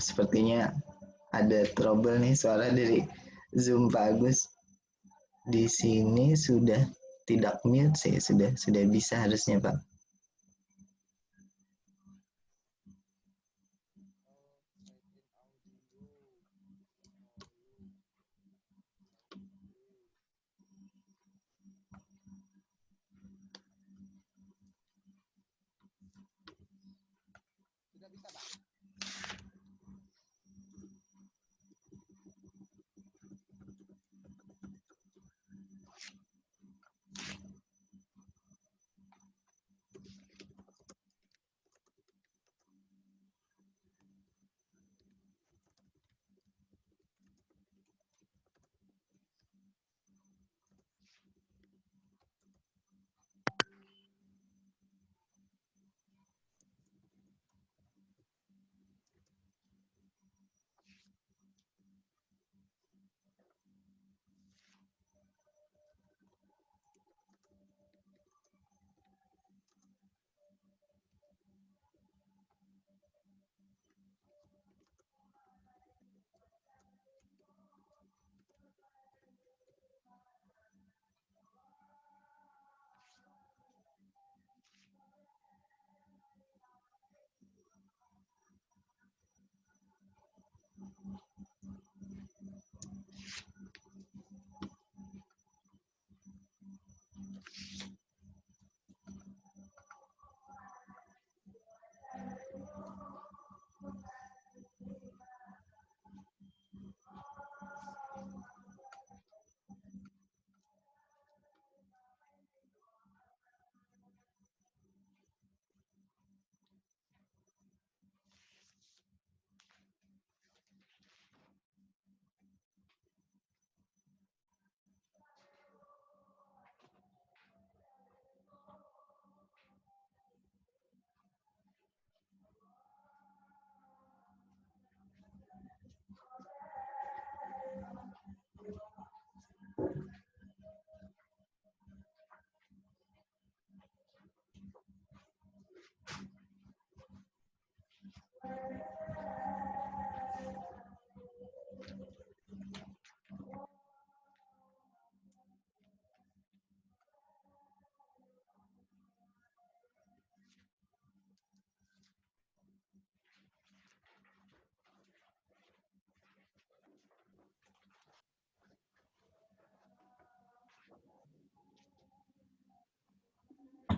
sepertinya ada trouble nih suara dari Zoom Pak Agus. Di sini sudah tidak mute sih, sudah bisa harusnya Pak.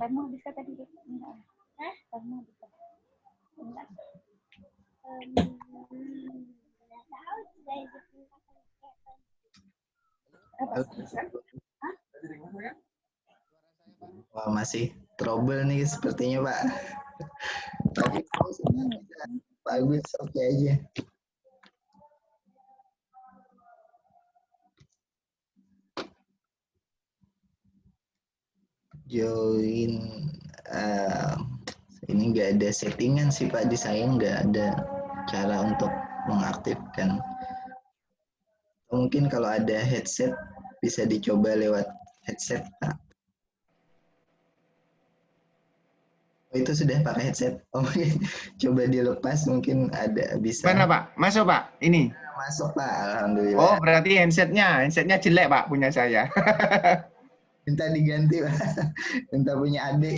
Karena bisa tadi enggak. Karena bisa. Enggak. Wah, masih trouble nih sepertinya Pak. Tapi Pak Agus oke aja. Join ini nggak ada settingan sih Pak, di saya nggak ada cara untuk mengaktifkan. Mungkin kalau ada headset bisa dicoba lewat headset Pak. Oh, itu sudah pakai headset. Oh, coba dilepas mungkin ada bisa. Mana Pak? Masuk Pak? Ini? Masuk Pak, alhamdulillah. Oh berarti handsetnya jelek Pak punya saya. Minta diganti Pak. Minta punya adik.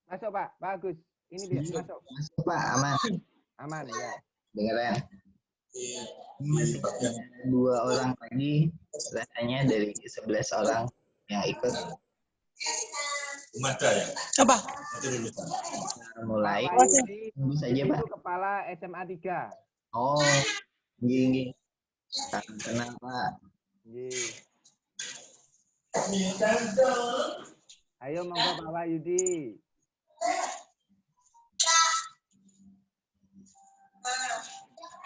Masuk Pak, bagus. Ini dia masuk. Masuk Pak, aman. Aman ya. Dengeran. Masih ada 2 orang lagi, rasanya dari 11 orang yang ikut. Coba. Mulai. Tunggu saja Pak. Itu kepala SMA 3. Oh, gini. Salam kenal Pak. Nggih. Ayo monggo Pak Wahyudi.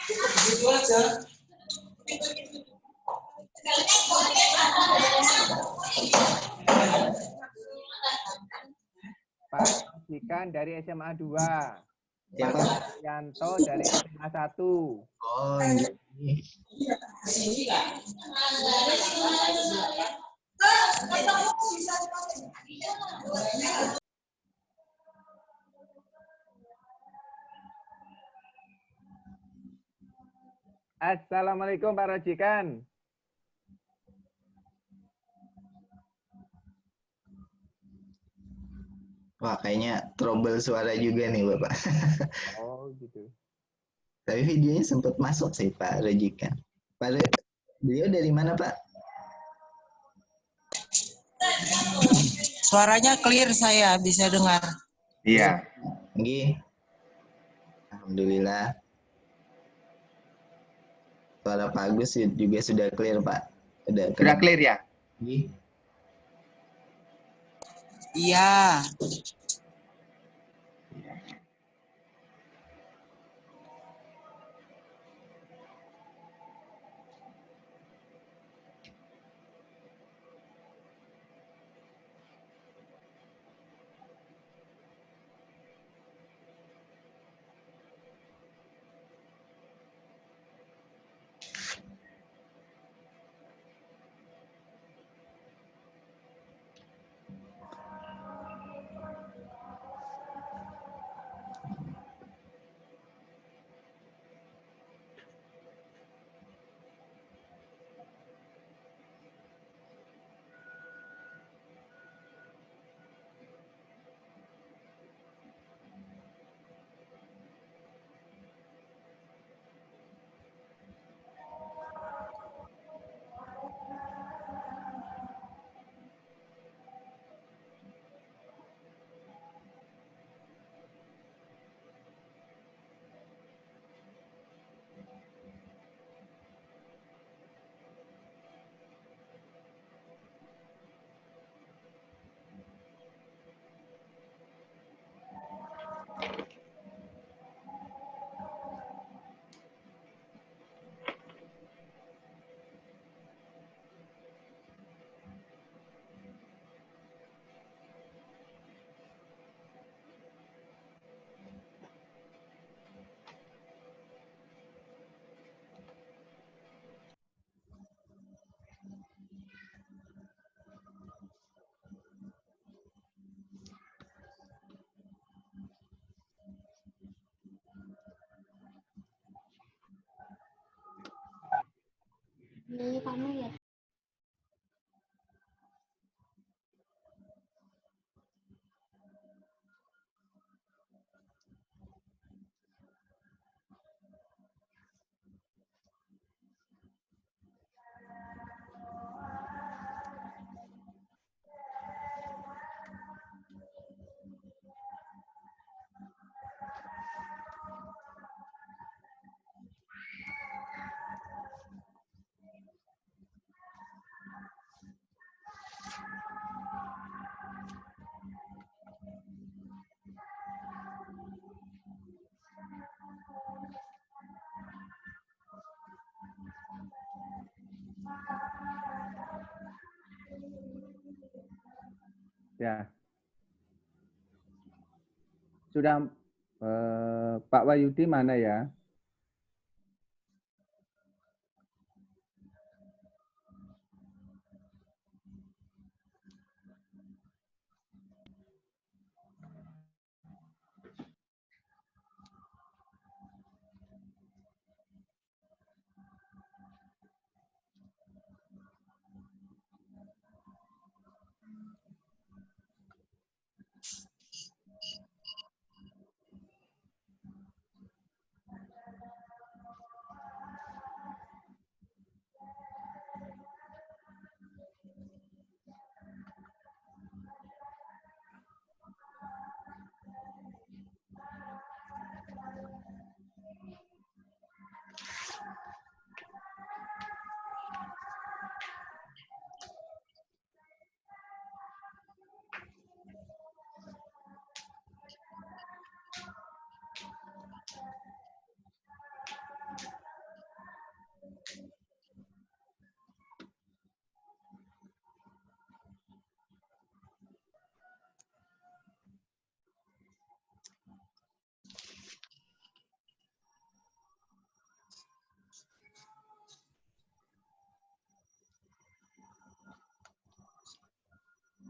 Begitu aja. Pak Jikan dari SMA 2. Ya Pak Pak. Yanto dari SMA 1. Oh, ini. Assalamualaikum Pak Rojikan. Wah, kayaknya trouble suara juga nih Bapak. Oh gitu. Tapi videonya sempat masuk sih Pak Rojikan. Beliau dari mana Pak? Suaranya clear saya bisa dengar. Iya. Nggih. Alhamdulillah. Suara Pak Agus juga sudah clear Pak. Sudah clear ya? Nggih. Iya. Kamu ya. Ya. Sudah Pak Wahyudi mana ya?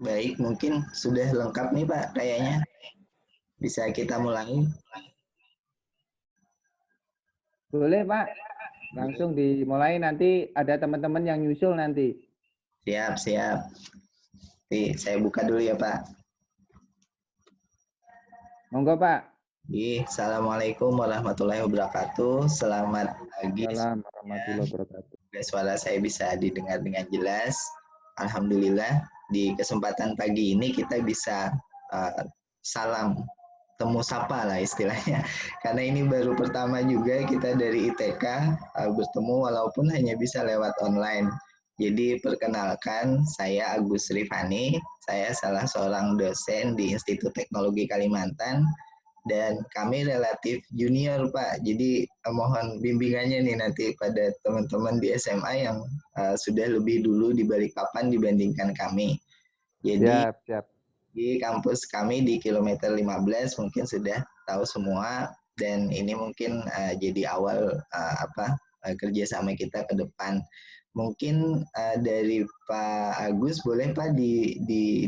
Baik, mungkin sudah lengkap nih Pak, kayaknya. Bisa kita mulai. Boleh Pak, langsung dimulai, nanti ada teman-teman yang nyusul nanti. Siap, siap. Oke, saya buka dulu ya Pak. Monggo Pak. Assalamualaikum warahmatullahi wabarakatuh. Selamat pagi. Assalamualaikum warahmatullahi wabarakatuh. Suara saya bisa didengar dengan jelas. Alhamdulillah, di kesempatan pagi ini kita bisa salam temu sapa lah istilahnya. Karena ini baru pertama juga kita dari ITK bertemu walaupun hanya bisa lewat online. Jadi perkenalkan, saya Agus Rifani, saya salah seorang dosen di Institut Teknologi Kalimantan, dan kami relatif junior Pak, jadi mohon bimbingannya nih nanti pada teman-teman di SMA yang sudah lebih dulu di Balikpapan dibandingkan kami. Jadi siap. Di kampus kami di kilometer 15 mungkin sudah tahu semua, dan ini mungkin jadi awal kerjasama kita ke depan. Mungkin dari Pak Agus boleh Pak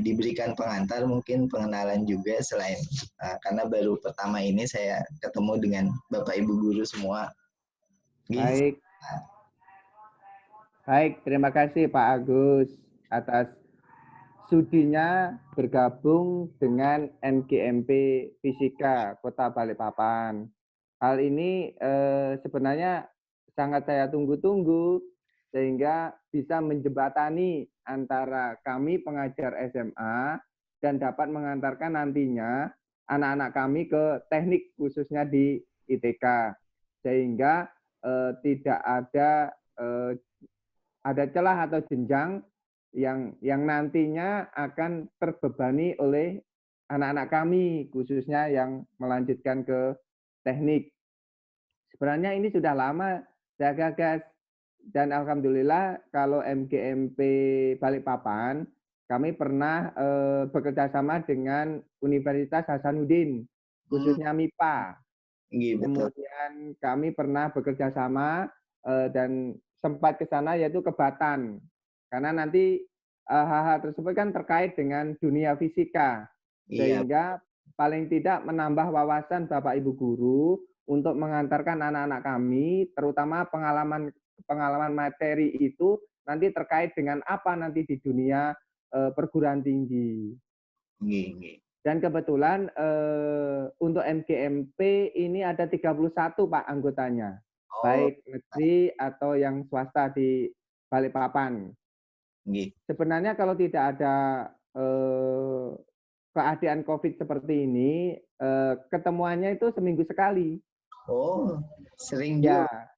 diberikan pengantar, mungkin pengenalan juga selain karena baru pertama ini saya ketemu dengan Bapak Ibu guru semua. Baik. Baik, terima kasih Pak Agus atas sudinya bergabung dengan MGMP Fisika Kota Balikpapan. Hal ini sebenarnya sangat saya tunggu-tunggu, sehingga bisa menjembatani antara kami pengajar SMA dan dapat mengantarkan nantinya anak-anak kami ke teknik khususnya di ITK, sehingga tidak ada celah atau jenjang yang nantinya akan terbebani oleh anak-anak kami khususnya yang melanjutkan ke teknik. Sebenarnya ini sudah lama saya gagas, dan alhamdulillah kalau MGMP Balikpapan kami pernah bekerja sama dengan Universitas Hasanuddin khususnya MIPA. Kemudian kami pernah bekerja sama dan sempat ke sana yaitu ke Batan, karena nanti hal-hal tersebut kan terkait dengan dunia fisika, sehingga paling tidak menambah wawasan Bapak Ibu guru untuk mengantarkan anak-anak kami, terutama pengalaman materi itu nanti terkait dengan apa nanti di dunia perguruan tinggi. Dan kebetulan untuk MGMP ini ada 31 Pak anggotanya, baik negeri atau yang swasta di Balikpapan. Sebenarnya kalau tidak ada keadaan COVID seperti ini, ketemuannya itu seminggu sekali. Oh, sering ya. juga.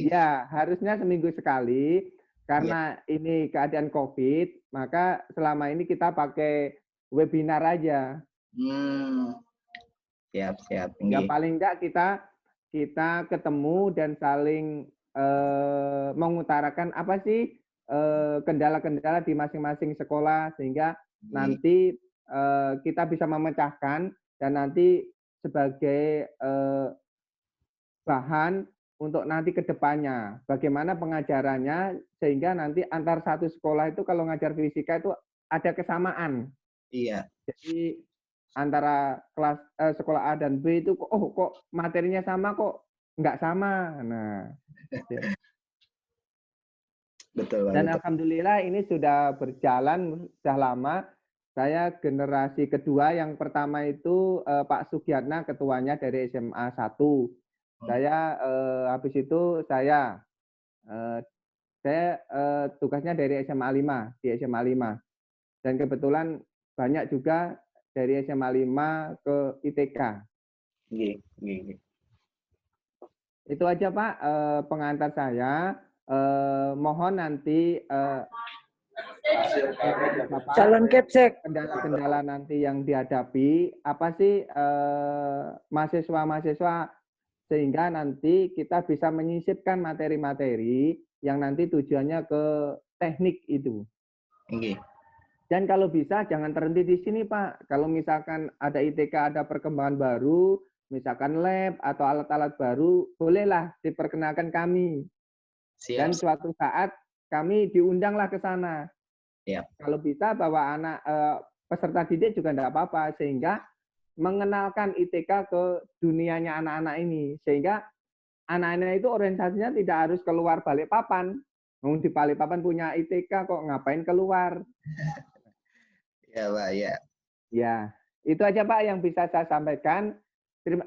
Ya, harusnya seminggu sekali. Karena ini keadaan COVID, maka selama ini kita pakai webinar aja. Siap. Ya paling enggak kita ketemu dan saling mengutarakan apa sih kendala-kendala di masing-masing sekolah, sehingga nanti kita bisa memecahkan dan nanti sebagai bahan untuk nanti ke depannya bagaimana pengajarannya, sehingga nanti antar satu sekolah itu kalau ngajar fisika itu ada kesamaan. Iya. Jadi antara kelas sekolah A dan B itu kok materinya sama, kok nggak sama. Nah, betul. Dan alhamdulillah ini sudah berjalan sudah lama. Saya generasi kedua, yang pertama itu Pak Sugiatna ketuanya dari SMA 1. Saya habis itu saya tugasnya dari SMA 5, di SMA 5. Dan kebetulan banyak juga dari SMA 5 ke ITK. Itu aja Pak pengantar saya. Mohon nanti calon Kepsek kendala-kendala nanti yang dihadapi apa sih mahasiswa-mahasiswa, sehingga nanti kita bisa menyisipkan materi-materi yang nanti tujuannya ke teknik itu. Dan kalau bisa jangan terhenti di sini Pak. Kalau misalkan ada ITK, ada perkembangan baru, misalkan lab atau alat-alat baru, bolehlah diperkenalkan kami. Dan suatu saat kami diundanglah ke sana. Ya. Kalau bisa bawa anak peserta didik juga tidak apa-apa, sehingga mengenalkan ITK ke dunianya anak-anak ini, sehingga anak-anak itu orientasinya tidak harus keluar Balikpapan. Di Balikpapan punya ITK kok, ngapain keluar? Ya Pak, ya. Ya, itu aja Pak yang bisa saya sampaikan.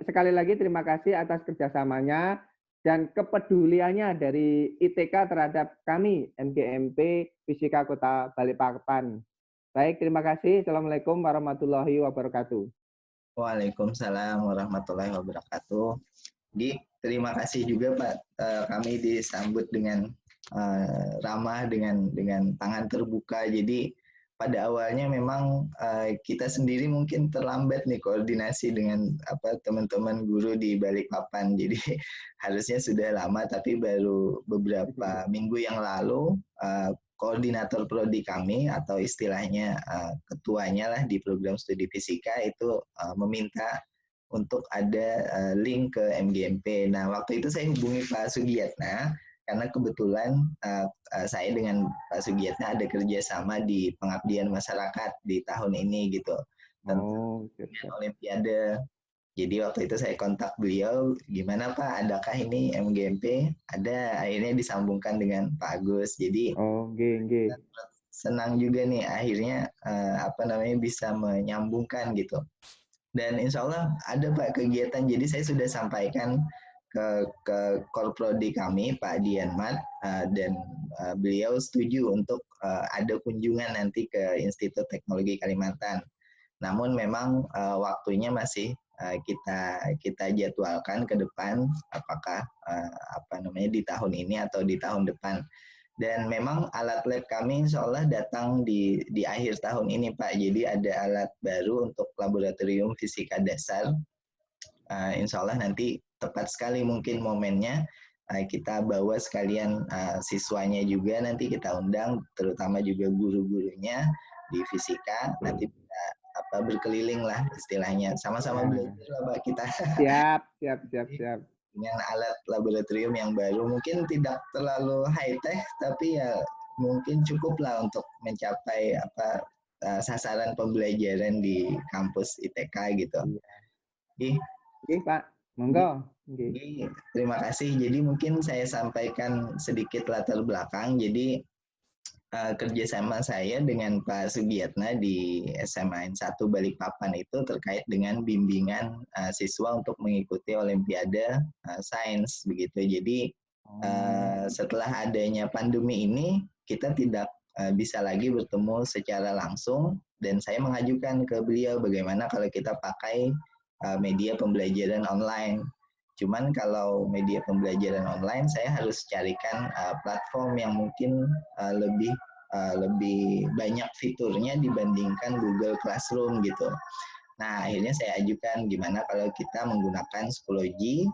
Sekali lagi terima kasih atas kerjasamanya dan kepeduliannya dari ITK terhadap kami, MGMP Fisika Kota Balikpapan. Baik, terima kasih. Assalamualaikum warahmatullahi wabarakatuh. Waalaikumsalam warahmatullahi wabarakatuh. Jadi terima kasih juga Pak, kami disambut dengan ramah, dengan tangan terbuka. Jadi pada awalnya memang kita sendiri mungkin terlambat nih koordinasi dengan teman-teman guru di Balikpapan. Jadi harusnya sudah lama, tapi baru beberapa minggu yang lalu koordinator prodi kami atau istilahnya ketuanya lah di program studi fisika itu meminta untuk ada link ke MGMP. Nah, waktu itu saya hubungi Pak Sugiyatna karena kebetulan saya dengan Pak Sugiyatna ada kerjasama di pengabdian masyarakat di tahun ini gitu tentang Olimpiade. Jadi waktu itu saya kontak beliau, gimana Pak, adakah ini MGMP? Ada, akhirnya disambungkan dengan Pak Agus. Jadi senang juga nih akhirnya bisa menyambungkan gitu. Dan insya Allah ada Pak kegiatan, jadi saya sudah sampaikan ke Korprodi kami Pak Dianmat dan beliau setuju untuk ada kunjungan nanti ke Institut Teknologi Kalimantan. Namun memang waktunya masih kita jadwalkan ke depan, apakah di tahun ini atau di tahun depan. Dan memang alat lab kami insya Allah datang di akhir tahun ini Pak. Jadi ada alat baru untuk laboratorium fisika dasar. Insya Allah nanti tepat sekali mungkin momennya. Kita bawa sekalian siswanya juga, nanti kita undang terutama juga guru-gurunya di fisika. Nanti kita berkeliling lah istilahnya, sama-sama belajar lah Pak kita. Siap. Dengan alat laboratorium yang baru, mungkin tidak terlalu high tech, tapi ya mungkin cukup lah untuk mencapai sasaran pembelajaran di kampus ITK gitu. Oke Pak, monggo. Terima kasih. Jadi mungkin saya sampaikan sedikit latar belakang. Jadi kerjasama saya dengan Pak Sugiyatna di SMA N1 Balikpapan itu terkait dengan bimbingan siswa untuk mengikuti Olimpiade Sains begitu. Jadi setelah adanya pandemi ini kita tidak bisa lagi bertemu secara langsung, dan saya mengajukan ke beliau bagaimana kalau kita pakai media pembelajaran online. Cuman kalau media pembelajaran online saya harus carikan platform yang mungkin lebih banyak fiturnya dibandingkan Google Classroom gitu. Nah, akhirnya saya ajukan gimana kalau kita menggunakan Schoology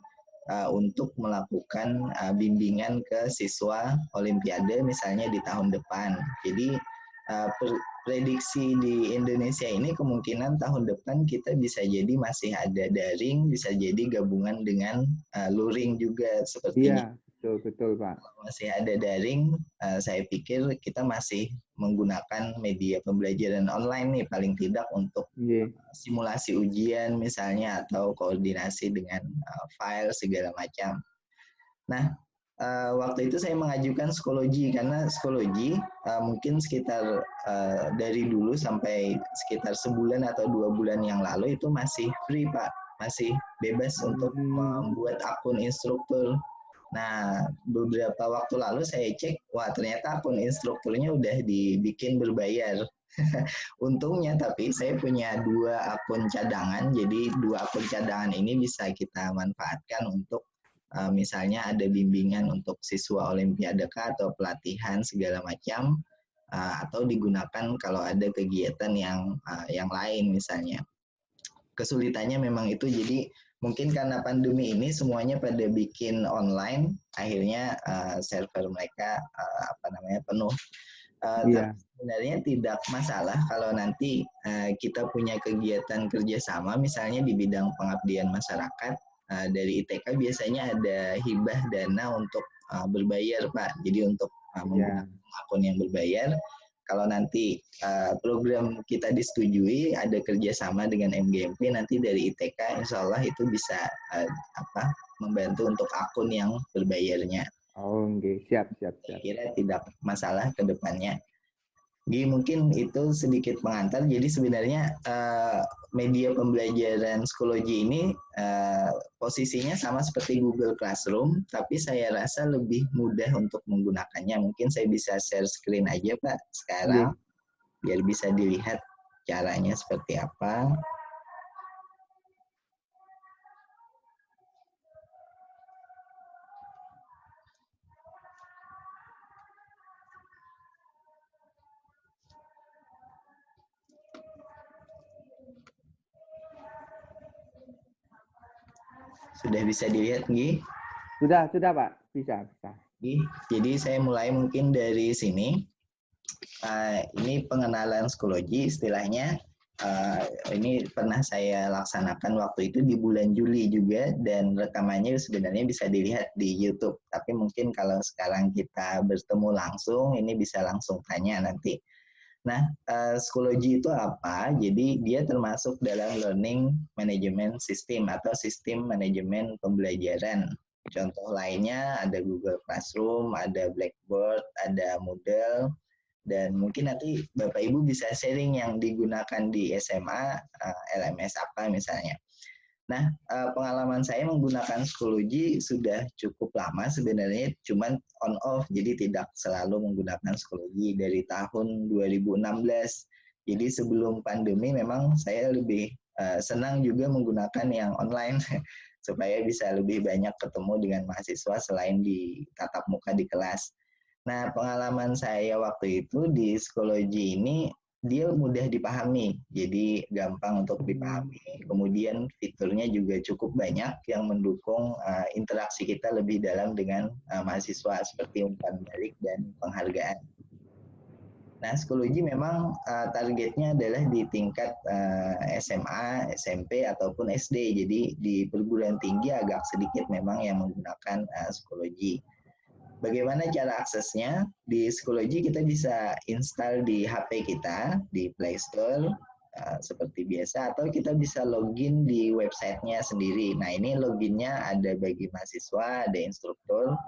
untuk melakukan bimbingan ke siswa Olimpiade misalnya di tahun depan. Jadi prediksi di Indonesia ini kemungkinan tahun depan kita bisa jadi masih ada daring, bisa jadi gabungan dengan luring juga sepertinya. Iya, betul Pak. Masih ada daring, saya pikir kita masih menggunakan media pembelajaran online nih paling tidak untuk simulasi ujian misalnya atau koordinasi dengan file segala macam. Nah, waktu itu saya mengajukan Schoology karena Schoology mungkin sekitar dari dulu sampai sekitar sebulan atau 2 bulan yang lalu itu masih free Pak, masih bebas untuk membuat akun instruktur. Nah, beberapa waktu lalu saya cek, wah ternyata akun instrukturnya udah dibikin berbayar. Untungnya tapi saya punya 2 akun cadangan, jadi 2 akun cadangan ini bisa kita manfaatkan untuk misalnya ada bimbingan untuk siswa Olimpiade atau pelatihan segala macam, atau digunakan kalau ada kegiatan yang lain misalnya. Kesulitannya memang itu, jadi mungkin karena pandemi ini semuanya pada bikin online, akhirnya server mereka penuh. Tapi sebenarnya tidak masalah kalau nanti kita punya kegiatan kerjasama misalnya di bidang pengabdian masyarakat. Dari ITK biasanya ada hibah dana untuk berbayar Pak. Jadi untuk menggunakan akun yang berbayar, kalau nanti program kita disetujui, ada kerjasama dengan MGMP, nanti dari ITK insya Allah itu bisa membantu untuk akun yang berbayarnya. Oh, okay. Siap. Kira tidak masalah ke depannya. Jadi mungkin itu sedikit pengantar. Jadi sebenarnya media pembelajaran psikologi ini posisinya sama seperti Google Classroom, tapi saya rasa lebih mudah untuk menggunakannya. Mungkin saya bisa share screen aja Pak sekarang, biar bisa dilihat caranya seperti apa. Sudah bisa dilihat, Gi? Sudah Pak, bisa. Jadi saya mulai mungkin dari sini. Ini pengenalan psikologi istilahnya. Ini pernah saya laksanakan waktu itu di bulan Juli juga, dan rekamannya sebenarnya bisa dilihat di YouTube. Tapi mungkin kalau sekarang kita bertemu langsung, ini bisa langsung tanya nanti. Nah, psikologi itu apa? Jadi dia termasuk dalam learning management system atau sistem manajemen pembelajaran. Contoh lainnya ada Google Classroom, ada Blackboard, ada Moodle, dan mungkin nanti Bapak Ibu bisa sharing yang digunakan di SMA, LMS apa misalnya. Nah, pengalaman saya menggunakan psikologi sudah cukup lama sebenarnya, cuman on off, jadi tidak selalu menggunakan psikologi dari tahun 2016. Jadi sebelum pandemi memang saya lebih senang juga menggunakan yang online supaya bisa lebih banyak ketemu dengan mahasiswa selain di tatap muka di kelas. Nah, pengalaman saya waktu itu di psikologi ini dia mudah dipahami, jadi gampang untuk dipahami. Kemudian fiturnya juga cukup banyak yang mendukung interaksi kita lebih dalam dengan mahasiswa seperti umpan balik dan penghargaan. Nah, psikologi memang targetnya adalah di tingkat SMA, SMP ataupun SD. Jadi di perguruan tinggi agak sedikit memang yang menggunakan psikologi. Bagaimana cara aksesnya? Di psikologi kita bisa install di HP kita, di Play Store, seperti biasa, atau kita bisa login di websitenya sendiri. Nah, ini loginnya ada bagi mahasiswa, ada instruktur.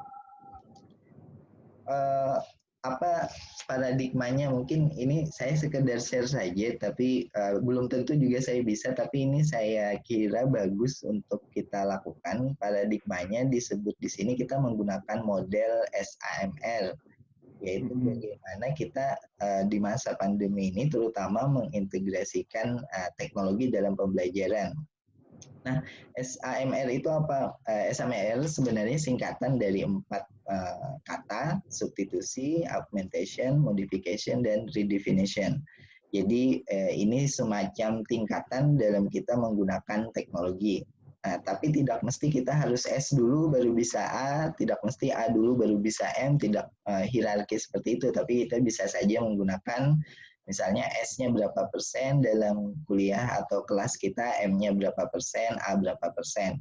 Apa paradigmanya, mungkin ini saya sekedar share saja, tapi belum tentu juga saya bisa, tapi ini saya kira bagus untuk kita lakukan. Paradigmanya disebut di sini kita menggunakan model SAMR, yaitu bagaimana kita di masa pandemi ini terutama mengintegrasikan teknologi dalam pembelajaran. Nah, SAMR itu apa? SAMR sebenarnya singkatan dari 4 kata: substitusi, augmentation, modification, dan redefinition. Jadi ini semacam tingkatan dalam kita menggunakan teknologi. Nah, tapi tidak mesti kita harus S dulu baru bisa A, tidak mesti A dulu baru bisa M, tidak hierarki seperti itu, tapi kita bisa saja menggunakan misalnya S-nya berapa persen dalam kuliah atau kelas kita, M-nya berapa persen, A berapa persen.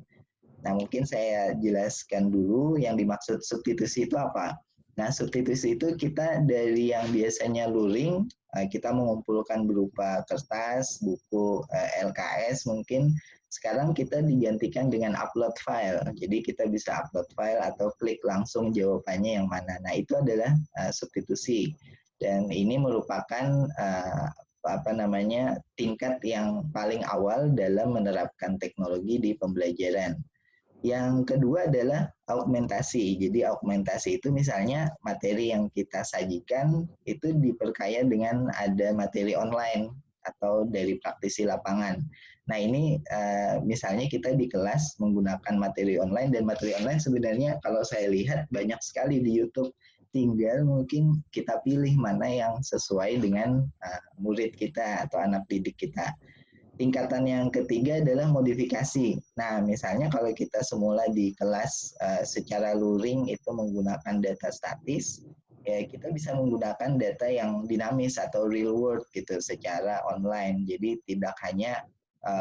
Nah, mungkin saya jelaskan dulu yang dimaksud substitusi itu apa. Nah, substitusi itu kita dari yang biasanya luring, kita mengumpulkan berupa kertas, buku, LKS mungkin, sekarang kita digantikan dengan upload file. Jadi kita bisa upload file atau klik langsung jawabannya yang mana. Nah, itu adalah substitusi. Dan ini merupakan tingkat yang paling awal dalam menerapkan teknologi di pembelajaran. Yang kedua adalah augmentasi. Jadi augmentasi itu misalnya materi yang kita sajikan itu diperkaya dengan ada materi online atau dari praktisi lapangan. Nah, ini misalnya kita di kelas menggunakan materi online, dan materi online sebenarnya kalau saya lihat banyak sekali di YouTube. Tinggal mungkin kita pilih mana yang sesuai dengan murid kita atau anak didik kita. Tingkatan yang ketiga adalah modifikasi. Nah, misalnya kalau kita semula di kelas secara luring itu menggunakan data statis, ya kita bisa menggunakan data yang dinamis atau real world gitu secara online. Jadi tidak hanya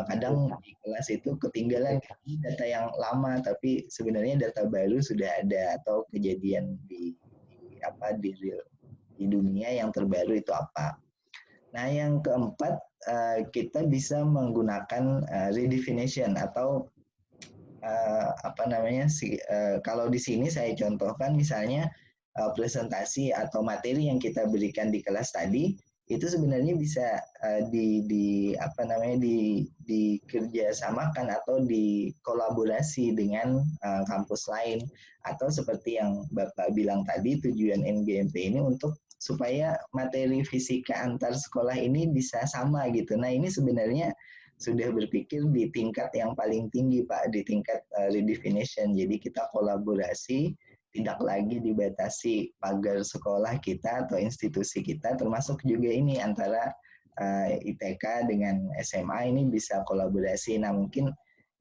kadang di kelas itu ketinggalan data yang lama, tapi sebenarnya data baru sudah ada atau kejadian di real. di dunia yang terbaru itu apa. Nah, yang keempat, kita bisa menggunakan redefinition atau kalau di sini saya contohkan misalnya presentasi atau materi yang kita berikan di kelas tadi itu sebenarnya bisa dikerjasamakan atau dikolaborasi dengan kampus lain, atau seperti yang Bapak bilang tadi, tujuan NGMP ini untuk supaya materi fisika antar sekolah ini bisa sama gitu. Nah, ini sebenarnya sudah berpikir di tingkat yang paling tinggi Pak, di tingkat redefinition. Jadi kita kolaborasi, tidak lagi dibatasi pagar sekolah kita atau institusi kita, termasuk juga ini antara ITK dengan SMA ini bisa kolaborasi. Nah, mungkin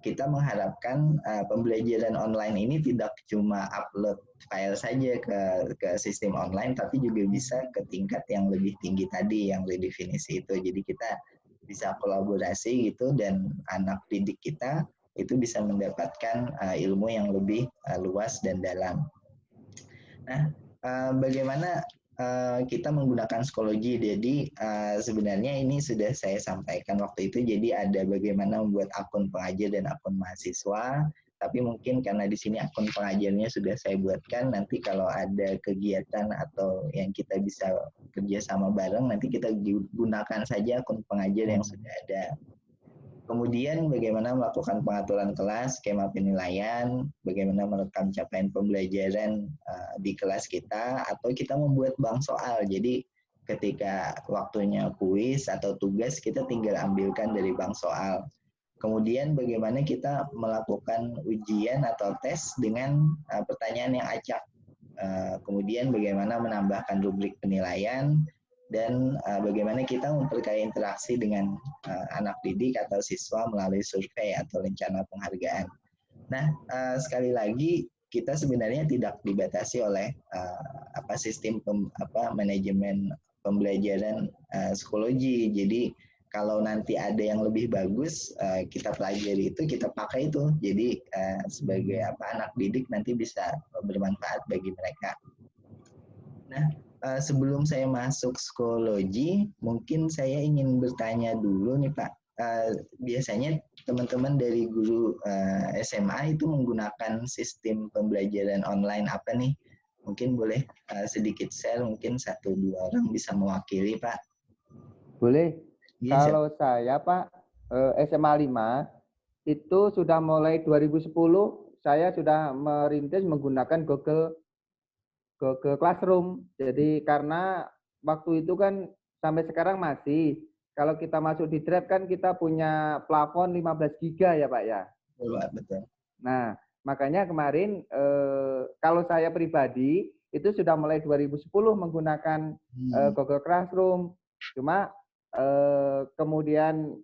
kita mengharapkan pembelajaran online ini tidak cuma upload file saja ke sistem online, tapi juga bisa ke tingkat yang lebih tinggi tadi, yang redefinisi itu. Jadi kita bisa kolaborasi gitu, dan anak didik kita itu bisa mendapatkan ilmu yang lebih luas dan dalam. Nah, bagaimana kita menggunakan psikologi? Jadi sebenarnya ini sudah saya sampaikan waktu itu. Jadi ada bagaimana membuat akun pengajar dan akun mahasiswa. Tapi mungkin karena di sini akun pengajarnya sudah saya buatkan, nanti kalau ada kegiatan atau yang kita bisa kerjasama bareng, nanti kita gunakan saja akun pengajar yang sudah ada. Kemudian bagaimana melakukan pengaturan kelas, skema penilaian, bagaimana merekam capaian pembelajaran di kelas kita, atau kita membuat bank soal. Jadi ketika waktunya kuis atau tugas, kita tinggal ambilkan dari bank soal. Kemudian bagaimana kita melakukan ujian atau tes dengan pertanyaan yang acak. Kemudian bagaimana menambahkan rubrik penilaian, dan bagaimana kita memperkaya interaksi dengan anak didik atau siswa melalui survei atau rencana penghargaan. Nah, sekali lagi kita sebenarnya tidak dibatasi oleh sistem manajemen pembelajaran psikologi. Jadi kalau nanti ada yang lebih bagus, kita pelajari itu, kita pakai itu. Jadi sebagai anak didik nanti bisa bermanfaat bagi mereka. Nah, sebelum saya masuk psikologi, mungkin saya ingin bertanya dulu nih Pak. Biasanya teman-teman dari guru SMA itu menggunakan sistem pembelajaran online apa nih? Mungkin boleh sedikit share, mungkin 1-2 orang bisa mewakili Pak. Boleh. Ya, kalau saya Pak, SMA 5 itu sudah mulai 2010 saya sudah merintis menggunakan Google Classroom. Jadi karena waktu itu kan sampai sekarang masih, kalau kita masuk di Drive kan kita punya plafon 15 GB ya Pak ya. Betul. Nah, makanya kemarin kalau saya pribadi itu sudah mulai 2010 menggunakan Google Classroom. Cuma kemudian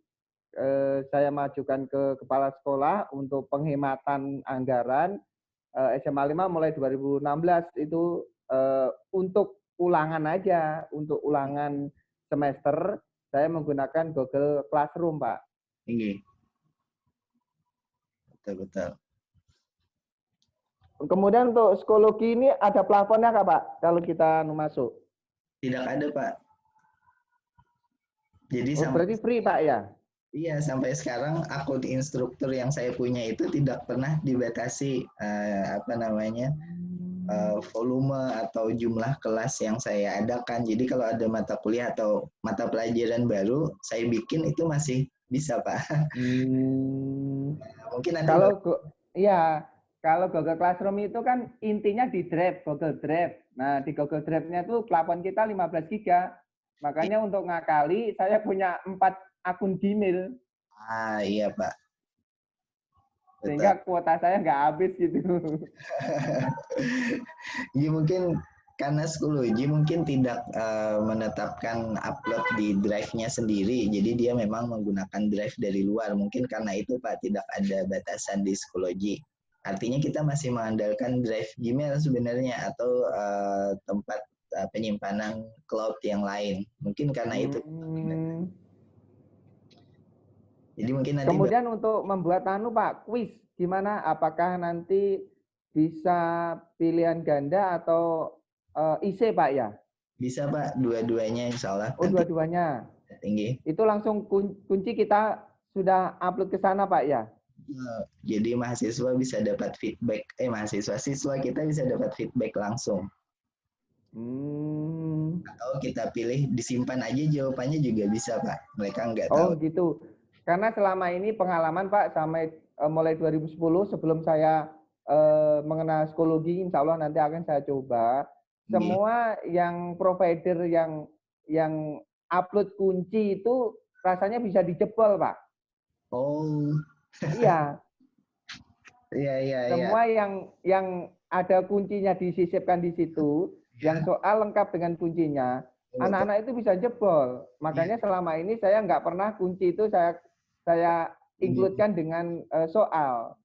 saya majukan ke kepala sekolah untuk penghematan anggaran. SMA 5 mulai 2016 itu untuk ulangan aja, untuk ulangan semester saya menggunakan Google Classroom, Pak. Iya. Betul. Kemudian untuk psikologi ini ada plafonnya nggak Pak kalau kita masuk? Tidak ada Pak. Jadi berarti free Pak ya? Iya, sampai sekarang akun instruktur yang saya punya itu tidak pernah dibatasi volume atau jumlah kelas yang saya adakan. Jadi kalau ada mata kuliah atau mata pelajaran baru saya bikin itu masih bisa Pak. Mungkin nanti kalau Google Classroom itu kan intinya di Drive, Google Drive. Nah, di Google Drive-nya tuh plafon kita 15 GB. Makanya untuk ngakali saya punya 4 akun Gmail. Iya Pak. Betul. Sehingga kuota saya nggak habis gitu. Ya mungkin karena psikologi mungkin tidak menetapkan upload di drive-nya sendiri. Jadi dia memang menggunakan drive dari luar. Mungkin karena itu Pak tidak ada batasan di psikologi. Artinya kita masih mengandalkan drive Gmail sebenarnya atau tempat penyimpanan cloud yang lain. Mungkin karena itu. Jadi mungkin nanti kemudian untuk membuat Pak, kuis gimana? Apakah nanti bisa pilihan ganda atau IC Pak ya? Bisa Pak, dua-duanya insya Allah. Oh, Nanti dua-duanya. tinggi. Itu langsung kunci kita sudah upload ke sana, Pak ya? Jadi mahasiswa bisa dapat feedback, siswa kita bisa dapat feedback langsung. Atau kita pilih disimpan aja jawabannya juga bisa Pak. Mereka nggak tahu. Oh gitu. Karena selama ini pengalaman Pak sampai mulai 2010 sebelum saya mengenal psikologi, insya Allah nanti akan saya coba. Semua yang provider yang upload kunci itu rasanya bisa dijebol Pak. Oh. Iya. Iya. Semua yang ada kuncinya disisipkan di situ, yang soal lengkap dengan kuncinya, anak-anak itu bisa jebol. Makanya selama ini saya nggak pernah kunci itu saya include-kan dengan soal.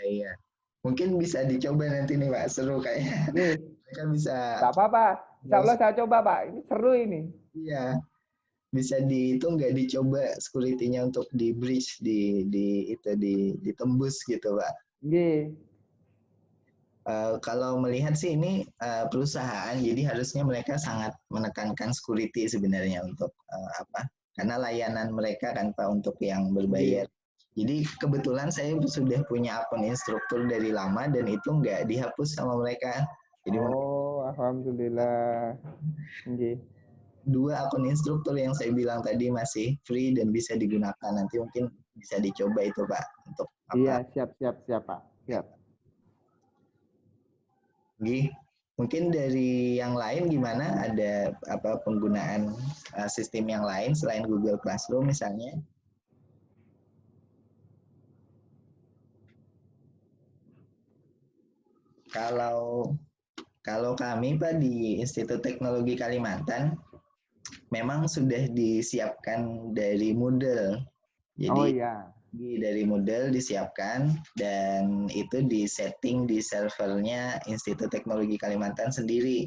Iya. Mungkin bisa dicoba nanti nih Pak, seru kayaknya. Mereka bisa. Nggak apa-apa. Insya Allah saya coba Pak. Ini seru ini. Iya. Bisa itu nggak dicoba security-nya untuk di breach, ditembus gitu Pak. Kalau melihat sih ini perusahaan, jadi harusnya mereka sangat menekankan security sebenarnya untuk karena layanan mereka kan Pak untuk yang berbayar. Jadi kebetulan saya sudah punya akun instruktur dari lama dan itu nggak dihapus sama mereka. Jadi alhamdulillah. 2 akun instruktur yang saya bilang tadi masih free dan bisa digunakan. Nanti mungkin bisa dicoba itu Pak untuk apa? Iya, siap Pak. Siap. Mungkin dari yang lain gimana? Ada penggunaan sistem yang lain selain Google Classroom misalnya? Kalau kami Pak di Institut Teknologi Kalimantan memang sudah disiapkan dari Moodle. Jadi dari Moodle disiapkan dan itu disetting di servernya Institut Teknologi Kalimantan sendiri.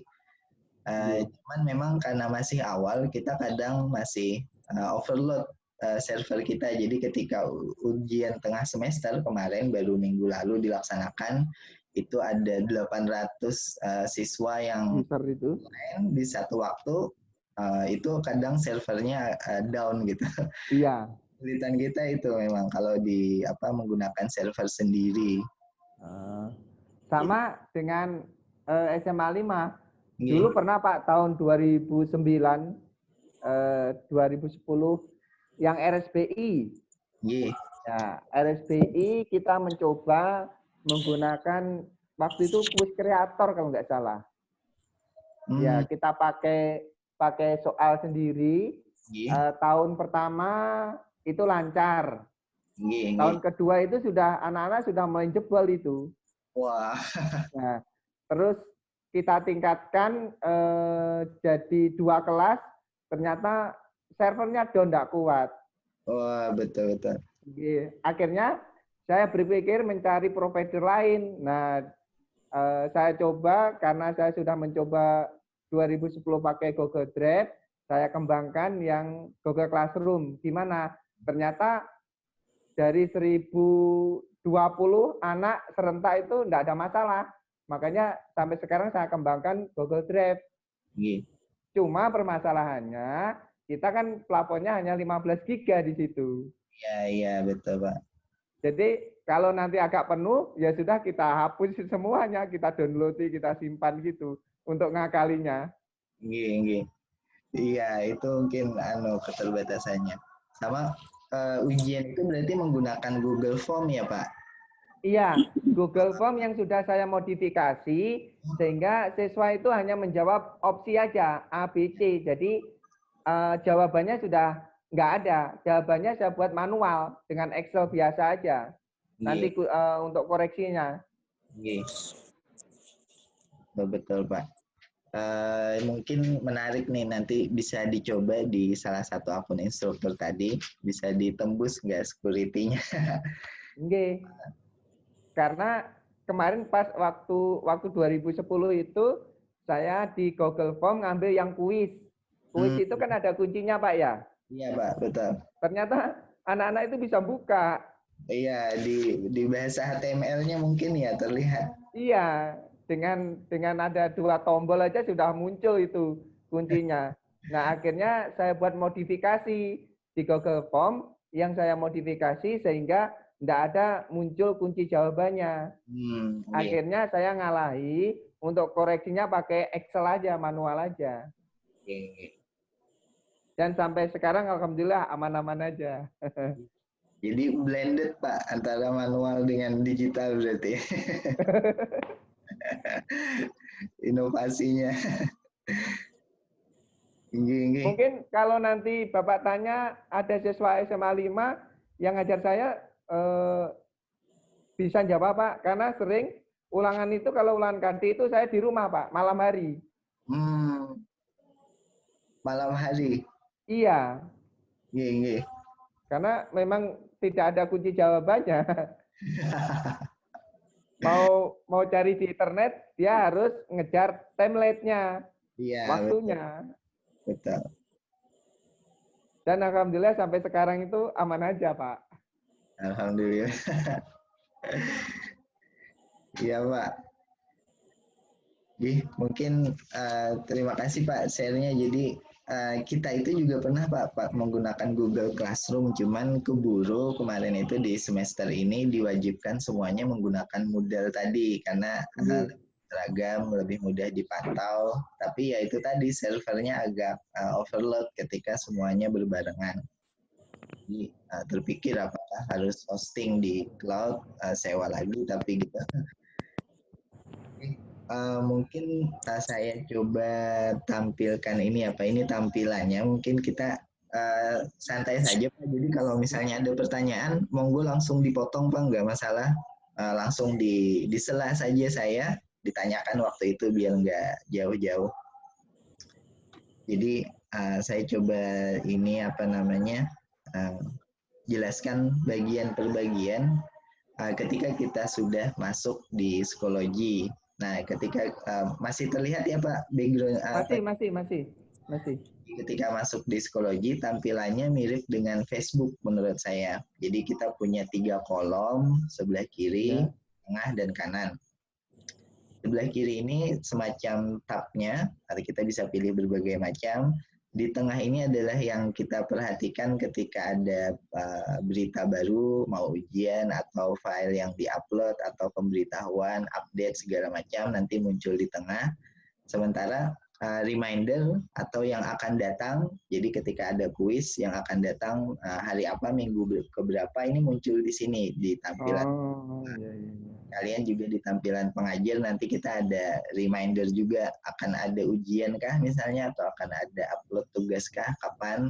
Cuman memang karena masih awal kita kadang masih overload server kita. Jadi ketika ujian tengah semester kemarin baru minggu lalu dilaksanakan, itu ada 800 siswa yang main di satu waktu, itu kadang servernya down gitu. Iya. Kesulitan kita itu memang kalau di menggunakan server sendiri. Sama dengan SMA 5. Dulu pernah Pak tahun 2009, 2010 yang RSBI. Ya, RSBI kita mencoba menggunakan waktu itu quiz kreator kalau nggak salah. Ya, kita pakai soal sendiri. Tahun pertama itu lancar. Tahun kedua itu anak-anak sudah mulai jebol itu. Wah. Nah, terus kita tingkatkan jadi 2 kelas, ternyata servernya down nggak kuat. Wah, betul. Akhirnya saya berpikir mencari provider lain. Nah, saya coba karena saya sudah mencoba 2010 pakai Google Drive, saya kembangkan yang Google Classroom. Gimana? Ternyata dari 1020 anak serentak itu enggak ada masalah. Makanya sampai sekarang saya kembangkan Google Drive. Cuma permasalahannya, kita kan plafonnya hanya 15 GB di situ. Iya, betul Pak. Jadi kalau nanti agak penuh, ya sudah kita hapus semuanya, kita download, kita simpan gitu untuk ngakalinya. Iya, itu mungkin keterbatasannya. Sama ujian itu berarti menggunakan Google Form ya Pak? Iya, Google Form yang sudah saya modifikasi sehingga siswa itu hanya menjawab opsi aja A, B, C. Jadi jawabannya sudah nggak ada. Jawabannya saya buat manual dengan Excel biasa aja. Nanti untuk koreksinya. Betul Pak. Mungkin menarik nih, nanti bisa dicoba di salah satu akun instruktur tadi, bisa ditembus nggak security-nya? Karena kemarin pas waktu 2010 itu saya di Google Form ngambil yang kuis. Kuis itu kan ada kuncinya Pak ya? Iya Pak, betul. Ternyata anak-anak itu bisa buka. Iya, di bahasa HTML-nya mungkin ya terlihat. Iya, dengan ada 2 tombol aja sudah muncul itu kuncinya. Nah, akhirnya saya buat modifikasi di Google Form yang saya modifikasi sehingga tidak ada muncul kunci jawabannya. Iya. Akhirnya saya ngalahi untuk koreksinya pakai Excel aja, manual aja. Oke. Dan sampai sekarang alhamdulillah aman-aman aja. Jadi blended Pak antara manual dengan digital berarti. Inovasinya. Ini. Mungkin kalau nanti Bapak tanya ada siswa SMA 5 yang ngajar saya bisa jawab Pak, karena sering ulangan itu kalau ulangan ganti itu saya di rumah Pak, malam hari. Malam hari. Iya. Iya. Karena memang tidak ada kunci jawabannya. mau cari di internet, dia harus ngejar template-nya, waktunya. Betul. Dan alhamdulillah sampai sekarang itu aman aja, Pak. Alhamdulillah. Iya, Pak. Mungkin terima kasih Pak share-nya. Jadi kita itu juga pernah Pak menggunakan Google Classroom, cuman keburu kemarin itu di semester ini diwajibkan semuanya menggunakan Moodle tadi karena seragam lebih mudah dipantau. Tapi ya itu tadi servernya agak overload ketika semuanya berbarengan. Jadi terpikir apakah harus hosting di cloud, sewa lagi, tapi gitu. Mungkin saya coba tampilkan ini tampilannya. Mungkin kita santai saja Pak. Jadi kalau misalnya ada pertanyaan, monggo langsung dipotong Pak, nggak masalah. Langsung disela saja saya, ditanyakan waktu itu biar nggak jauh-jauh. Jadi saya coba ini jelaskan bagian per bagian ketika kita sudah masuk di psikologi. Nah, ketika masih terlihat ya Pak background masih. Ketika masuk di psikologi tampilannya mirip dengan Facebook menurut saya. Jadi kita punya 3 kolom, sebelah kiri, tengah dan kanan. Sebelah kiri ini semacam tab-nya, atau kita bisa pilih berbagai macam. Di tengah ini adalah yang kita perhatikan ketika ada berita baru, mau ujian atau file yang diupload atau pemberitahuan, update segala macam nanti muncul di tengah. Sementara reminder atau yang akan datang, jadi ketika ada kuis yang akan datang hari apa, minggu keberapa, ini muncul di sini di tampilan. Kalian juga di tampilan pengajar nanti kita ada reminder juga, akan ada ujian kah misalnya, atau akan ada upload tugas kah, kapan.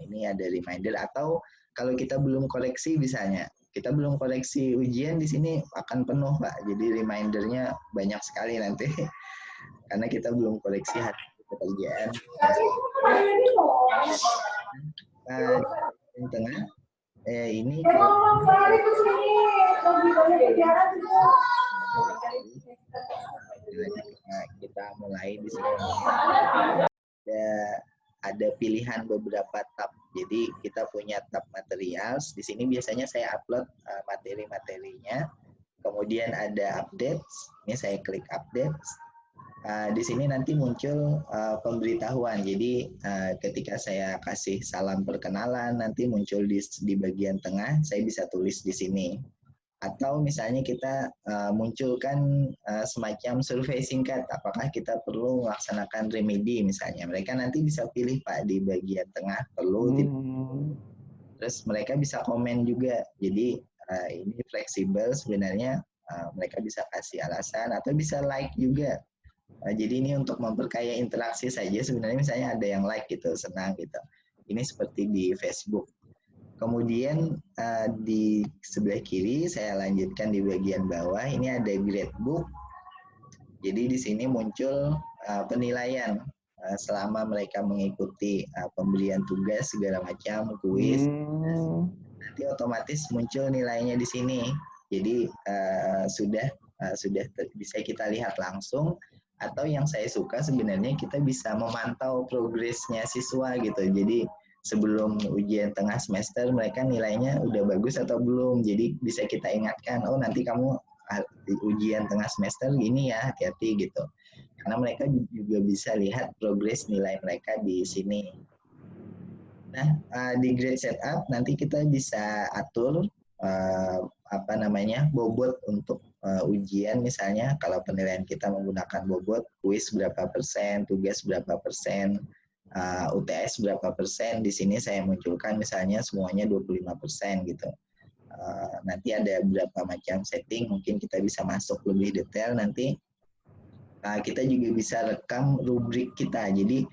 Ini ada reminder. Atau kalau kita belum koreksi misalnya, kita belum koreksi ujian, di sini akan penuh Pak. Jadi remindernya banyak sekali nanti karena kita belum koreksi hasil pekerjaan. Yang tengah ini kita mulai di sini. Ada pilihan beberapa tab. Jadi kita punya tab materials. Di sini biasanya saya upload materi-materinya. Kemudian ada updates. Ini saya klik updates. Di sini nanti muncul pemberitahuan. Jadi ketika saya kasih salam perkenalan, nanti muncul di bagian tengah, saya bisa tulis di sini. Atau misalnya kita munculkan semacam survei singkat, apakah kita perlu melaksanakan remedi misalnya. Mereka nanti bisa pilih Pak di bagian tengah, perlu. Terus mereka bisa komen juga. Jadi ini fleksibel sebenarnya, mereka bisa kasih alasan atau bisa like juga. Jadi ini untuk memperkaya interaksi saja sebenarnya, misalnya ada yang like gitu, senang gitu. Ini seperti di Facebook. Kemudian di sebelah kiri saya lanjutkan di bagian bawah, ini ada gradebook. Jadi di sini muncul penilaian selama mereka mengikuti pemberian tugas segala macam, kuis. Nanti otomatis muncul nilainya di sini. Jadi sudah bisa kita lihat langsung. Atau yang saya suka sebenarnya kita bisa memantau progresnya siswa gitu. Jadi sebelum ujian tengah semester mereka nilainya udah bagus atau belum. Jadi bisa kita ingatkan, oh nanti kamu ujian tengah semester gini ya, hati-hati gitu. karena mereka juga bisa lihat progres nilai mereka di sini. Nah, di grade setup nanti kita bisa atur bobot untuk ujian, misalnya kalau penilaian kita menggunakan bobot, kuis berapa persen, tugas berapa persen, UTS berapa persen. Di sini saya munculkan misalnya semuanya 25% gitu. Nanti ada beberapa macam setting, mungkin kita bisa masuk lebih detail nanti. Kita juga bisa rekam rubrik kita. Jadi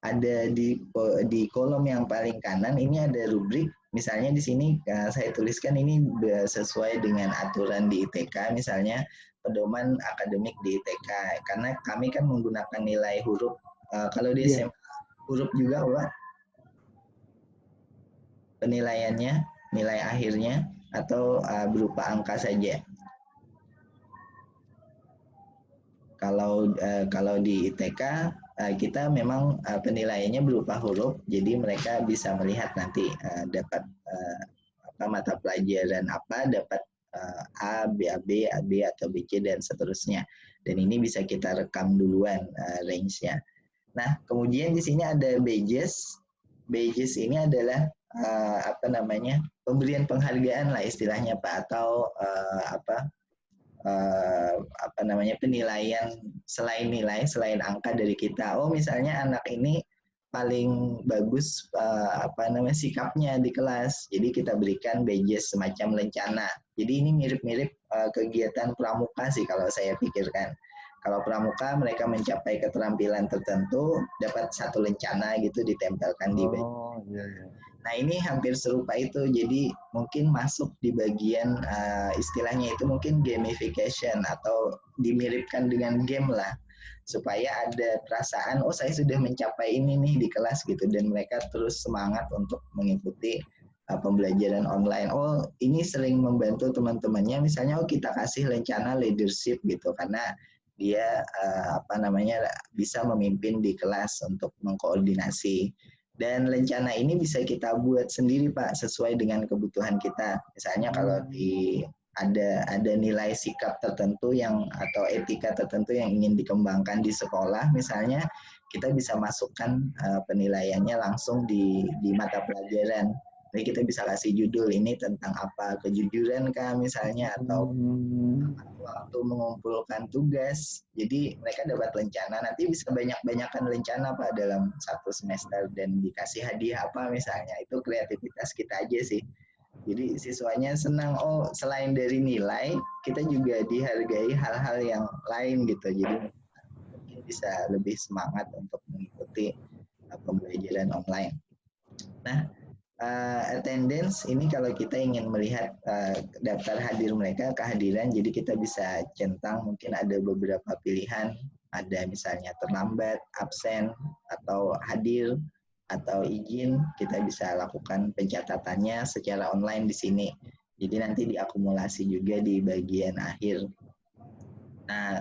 ada di kolom yang paling kanan ini ada rubrik. Misalnya di sini saya tuliskan ini sesuai dengan aturan di ITK, misalnya pedoman akademik di ITK. Karena kami kan menggunakan nilai huruf. Kalau di SMA huruf juga, Pak? Penilaiannya, nilai akhirnya, atau berupa angka saja? Kalau di ITK kita memang penilaiannya berupa huruf, jadi mereka bisa melihat nanti dapat mata pelajaran apa, dapat A, BAB, AB atau BC dan seterusnya. Dan ini bisa kita rekam duluan range-nya. Nah, kemudian di sini ada badges. Badges ini adalah pemberian penghargaan lah istilahnya, Pak, atau penilaian selain nilai, selain angka dari kita. Oh, misalnya anak ini paling bagus sikapnya di kelas. Jadi kita berikan badges semacam lencana. Jadi ini mirip-mirip kegiatan pramuka sih kalau saya pikirkan. Kalau pramuka mereka mencapai keterampilan tertentu dapat satu lencana gitu ditempelkan di badge. Iya. Nah, ini hampir serupa itu, jadi mungkin masuk di bagian istilahnya itu mungkin gamification atau dimiripkan dengan game lah, supaya ada perasaan, oh saya sudah mencapai ini nih di kelas gitu, dan mereka terus semangat untuk mengikuti pembelajaran online. Oh, ini sering membantu teman-temannya, misalnya oh kita kasih lencana leadership gitu, karena dia bisa memimpin di kelas untuk mengkoordinasi. Dan lencana ini bisa kita buat sendiri, Pak, sesuai dengan kebutuhan kita. Misalnya kalau ada nilai sikap tertentu atau etika tertentu yang ingin dikembangkan di sekolah, misalnya kita bisa masukkan penilaiannya langsung di mata pelajaran. Jadi kita bisa kasih judul ini tentang apa, kejujuran kah misalnya, atau waktu mengumpulkan tugas. Jadi mereka dapat lencana, nanti bisa banyak-banyakan lencana, Pak, dalam satu semester, dan dikasih hadiah apa misalnya. Itu kreativitas kita aja sih. Jadi siswanya senang, oh selain dari nilai, kita juga dihargai hal-hal yang lain gitu. Jadi mungkin bisa lebih semangat untuk mengikuti pembelajaran online. Nah, attendance ini kalau kita ingin melihat daftar hadir mereka, kehadiran, jadi kita bisa centang, mungkin ada beberapa pilihan, ada misalnya terlambat, absen, atau hadir, atau izin. Kita bisa lakukan pencatatannya secara online di sini. Jadi nanti diakumulasi juga di bagian akhir. Nah,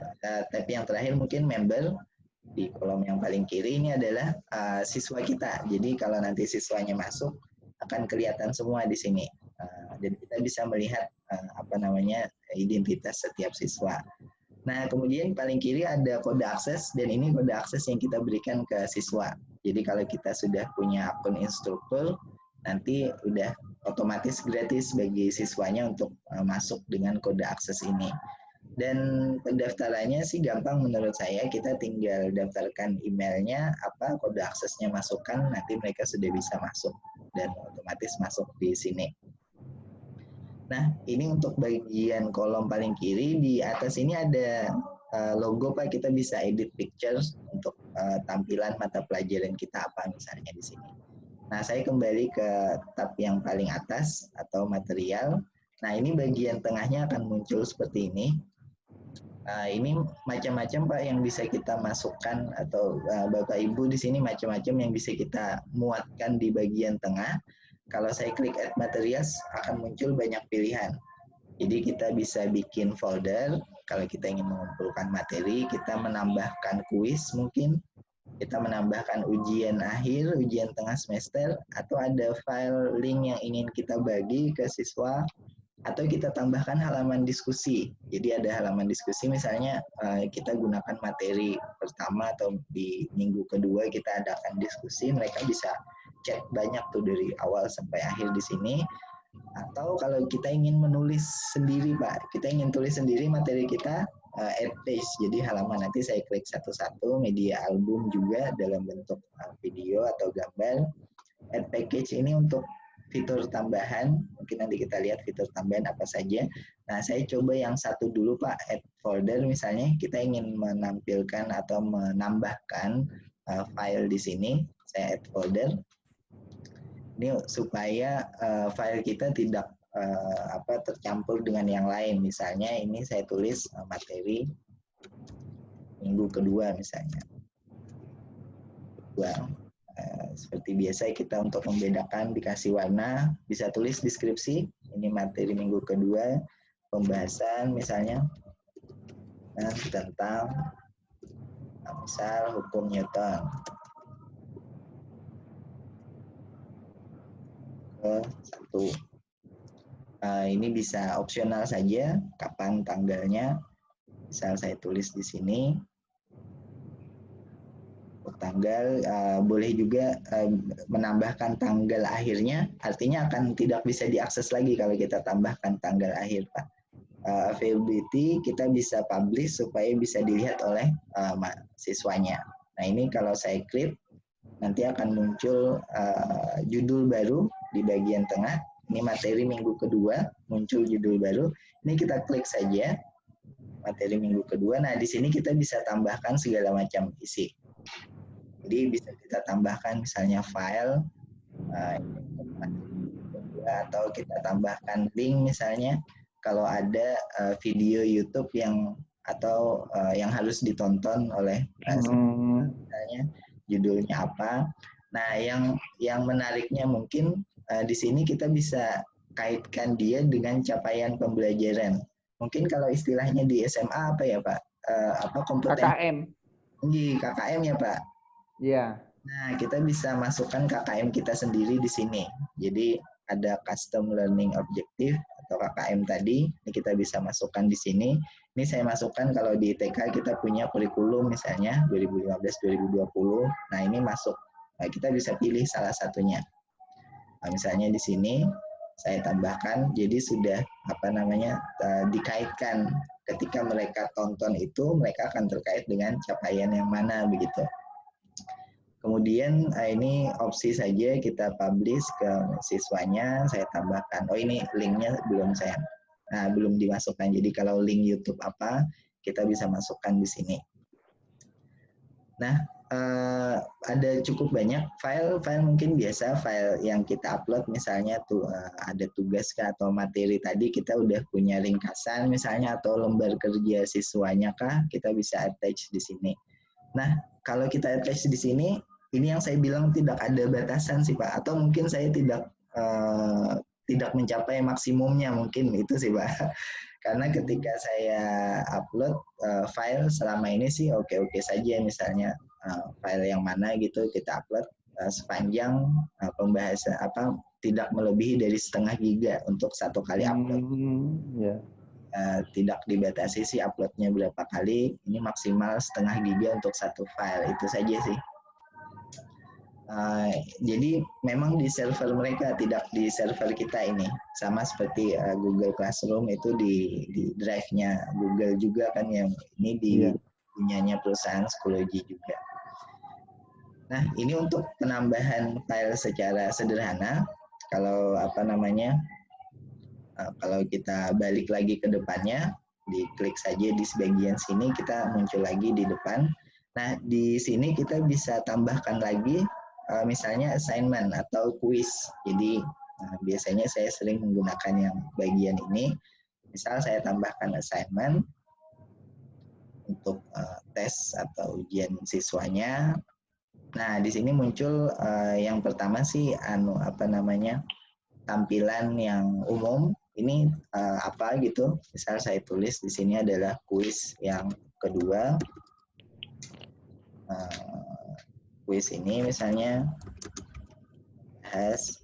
tapi yang terakhir mungkin member. Di kolom yang paling kiri ini adalah siswa kita. Jadi kalau nanti siswanya masuk, akan kelihatan semua di sini. Dan kita bisa melihat identitas setiap siswa. Nah, kemudian paling kiri ada kode akses, dan ini kode akses yang kita berikan ke siswa. Jadi kalau kita sudah punya akun instruktur, nanti udah otomatis gratis bagi siswanya untuk masuk dengan kode akses ini. Dan pendaftarannya sih gampang menurut saya, kita tinggal daftarkan emailnya, kode aksesnya masukkan, nanti mereka sudah bisa masuk dan otomatis masuk di sini. Nah, ini untuk bagian kolom paling kiri, di atas ini ada logo, Pak, kita bisa edit pictures untuk tampilan mata pelajaran kita apa misalnya di sini. Nah, saya kembali ke tab yang paling atas atau material. Nah, ini bagian tengahnya akan muncul seperti ini. Ini macam-macam, Pak, yang bisa kita masukkan, atau Bapak Ibu di sini macam-macam yang bisa kita muatkan di bagian tengah. Kalau saya klik add materials, akan muncul banyak pilihan. Jadi kita bisa bikin folder, kalau kita ingin mengumpulkan materi, kita menambahkan kuis mungkin, kita menambahkan ujian akhir, ujian tengah semester, atau ada file link yang ingin kita bagi ke siswa, atau kita tambahkan halaman diskusi. Jadi ada halaman diskusi, misalnya kita gunakan materi pertama atau di minggu kedua kita adakan diskusi, mereka bisa chat banyak tuh dari awal sampai akhir di sini. Atau kalau kita ingin menulis sendiri Pak, kita ingin tulis sendiri materi kita, add page, jadi halaman, nanti saya klik satu-satu, media album juga dalam bentuk video atau gambar. Add package ini untuk fitur tambahan, mungkin nanti kita lihat fitur tambahan apa saja. Nah, saya coba yang satu dulu Pak, add folder misalnya, kita ingin menampilkan atau menambahkan file di sini, saya add folder. Ini supaya file kita tidak tercampur dengan yang lain. Misalnya ini saya tulis materi minggu kedua misalnya. Seperti biasa kita untuk membedakan dikasih warna, bisa tulis deskripsi, ini materi minggu kedua, pembahasan misalnya tentang misal hukum Newton. Satu. Ini bisa opsional saja, kapan tanggalnya, misal saya tulis di sini. Tanggal, boleh juga menambahkan tanggal akhirnya, artinya akan tidak bisa diakses lagi kalau kita tambahkan tanggal akhir Pak. Availability kita bisa publish supaya bisa dilihat oleh siswanya. Nah ini kalau saya klik, nanti akan muncul judul baru di bagian tengah. Ini materi minggu kedua, muncul judul baru. Ini kita klik saja, materi minggu kedua. Nah di sini kita bisa tambahkan segala macam isi. Jadi bisa kita tambahkan misalnya file, atau kita tambahkan link misalnya, kalau ada video YouTube yang harus ditonton oleh misalnya judulnya apa. Nah yang menariknya mungkin di sini kita bisa kaitkan dia dengan capaian pembelajaran. Mungkin kalau istilahnya di SMA apa ya Pak? Kompetensi KKM. KKM ya Pak? Iya. Nah, kita bisa masukkan KKM kita sendiri di sini. Jadi ada custom learning objective atau KKM tadi, ini kita bisa masukkan di sini. Ini saya masukkan kalau di TK kita punya kurikulum misalnya 2015-2020. Nah, ini masuk. Nah, kita bisa pilih salah satunya. Nah, misalnya di sini saya tambahkan, jadi sudah dikaitkan ketika mereka tonton itu, mereka akan terkait dengan capaian yang mana begitu. Kemudian ini opsi saja kita publish ke siswanya, saya tambahkan. Oh ini linknya belum dimasukkan. Jadi kalau link YouTube apa, kita bisa masukkan di sini. Nah, ada cukup banyak file mungkin biasa, file yang kita upload misalnya ada tugas atau materi tadi kita udah punya ringkasan misalnya, atau lembar kerja siswanya kita bisa attach di sini. Nah, kalau kita attach di sini, ini yang saya bilang tidak ada batasan sih Pak, atau mungkin saya tidak mencapai maksimumnya, mungkin itu sih Pak. Karena ketika saya upload file selama ini sih oke-oke saja, misalnya file yang mana gitu kita upload sepanjang pembahasan tidak melebihi dari 0,5 giga untuk satu kali upload. Tidak dibatasi sih uploadnya berapa kali, ini maksimal 0,5 giga untuk satu file, itu saja sih. Jadi memang di server mereka, tidak di server kita ini. Sama seperti Google Classroom itu di drive-nya Google juga kan, yang ini punyanya perusahaan Schoology juga. Nah, ini untuk penambahan file secara sederhana. Kalau kalau kita balik lagi ke depannya, diklik saja di bagian sini, kita muncul lagi di depan. Nah, di sini kita bisa tambahkan lagi misalnya assignment atau quiz. Jadi biasanya saya sering menggunakan yang bagian ini. Misal saya tambahkan assignment untuk tes atau ujian siswanya. Nah, di sini muncul yang pertama sih tampilan yang umum. Ini apa gitu. Misal saya tulis di sini adalah quiz yang kedua. Quiz ini misalnya bahas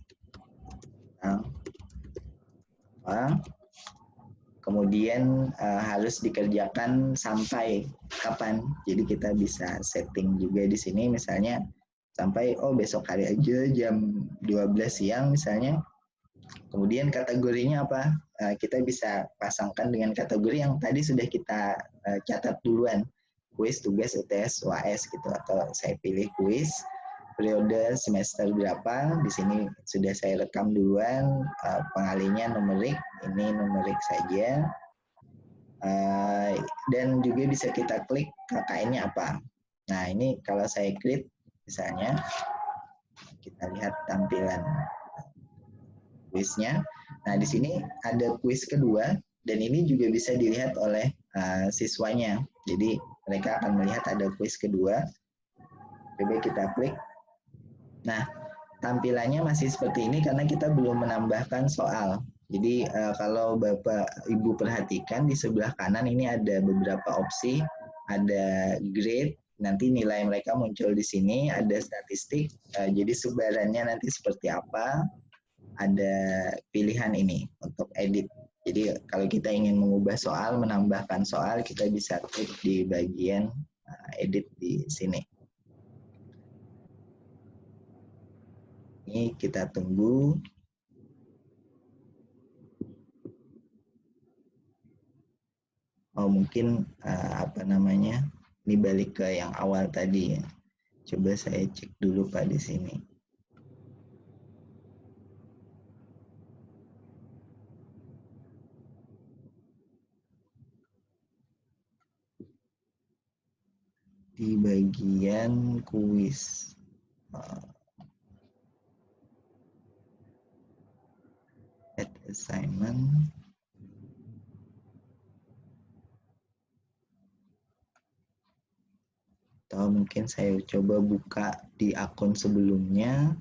tentang apa? kemudian harus dikerjakan sampai kapan. Jadi kita bisa setting juga di sini misalnya sampai besok hari aja jam 12 siang misalnya. Kemudian kategorinya apa? Kita bisa pasangkan dengan kategori yang tadi sudah kita catat duluan. Kuis, tugas, UTS, UAS gitu, atau saya pilih kuis periode semester berapa. Di sini sudah saya rekam duluan, pengalinya numerik, ini numerik saja. Dan juga bisa kita klik KKN-nya apa. Nah, ini kalau saya klik misalnya kita lihat tampilan kuisnya. Nah, di sini ada kuis kedua dan ini juga bisa dilihat oleh siswanya. Jadi mereka akan melihat ada kuis kedua. Coba kita klik. Nah, tampilannya masih seperti ini karena kita belum menambahkan soal. Jadi kalau Bapak Ibu perhatikan di sebelah kanan ini ada beberapa opsi, ada grade, nanti nilai mereka muncul di sini, ada statistik, jadi sebarannya nanti seperti apa, ada pilihan ini untuk edit. Jadi kalau kita ingin mengubah soal, menambahkan soal, kita bisa klik di bagian edit di sini. Ini kita tunggu. Mungkin ini balik ke yang awal tadi ya. Coba saya cek dulu Pak di sini. Di bagian kuis. Add assignment. Atau mungkin saya coba buka di akun sebelumnya,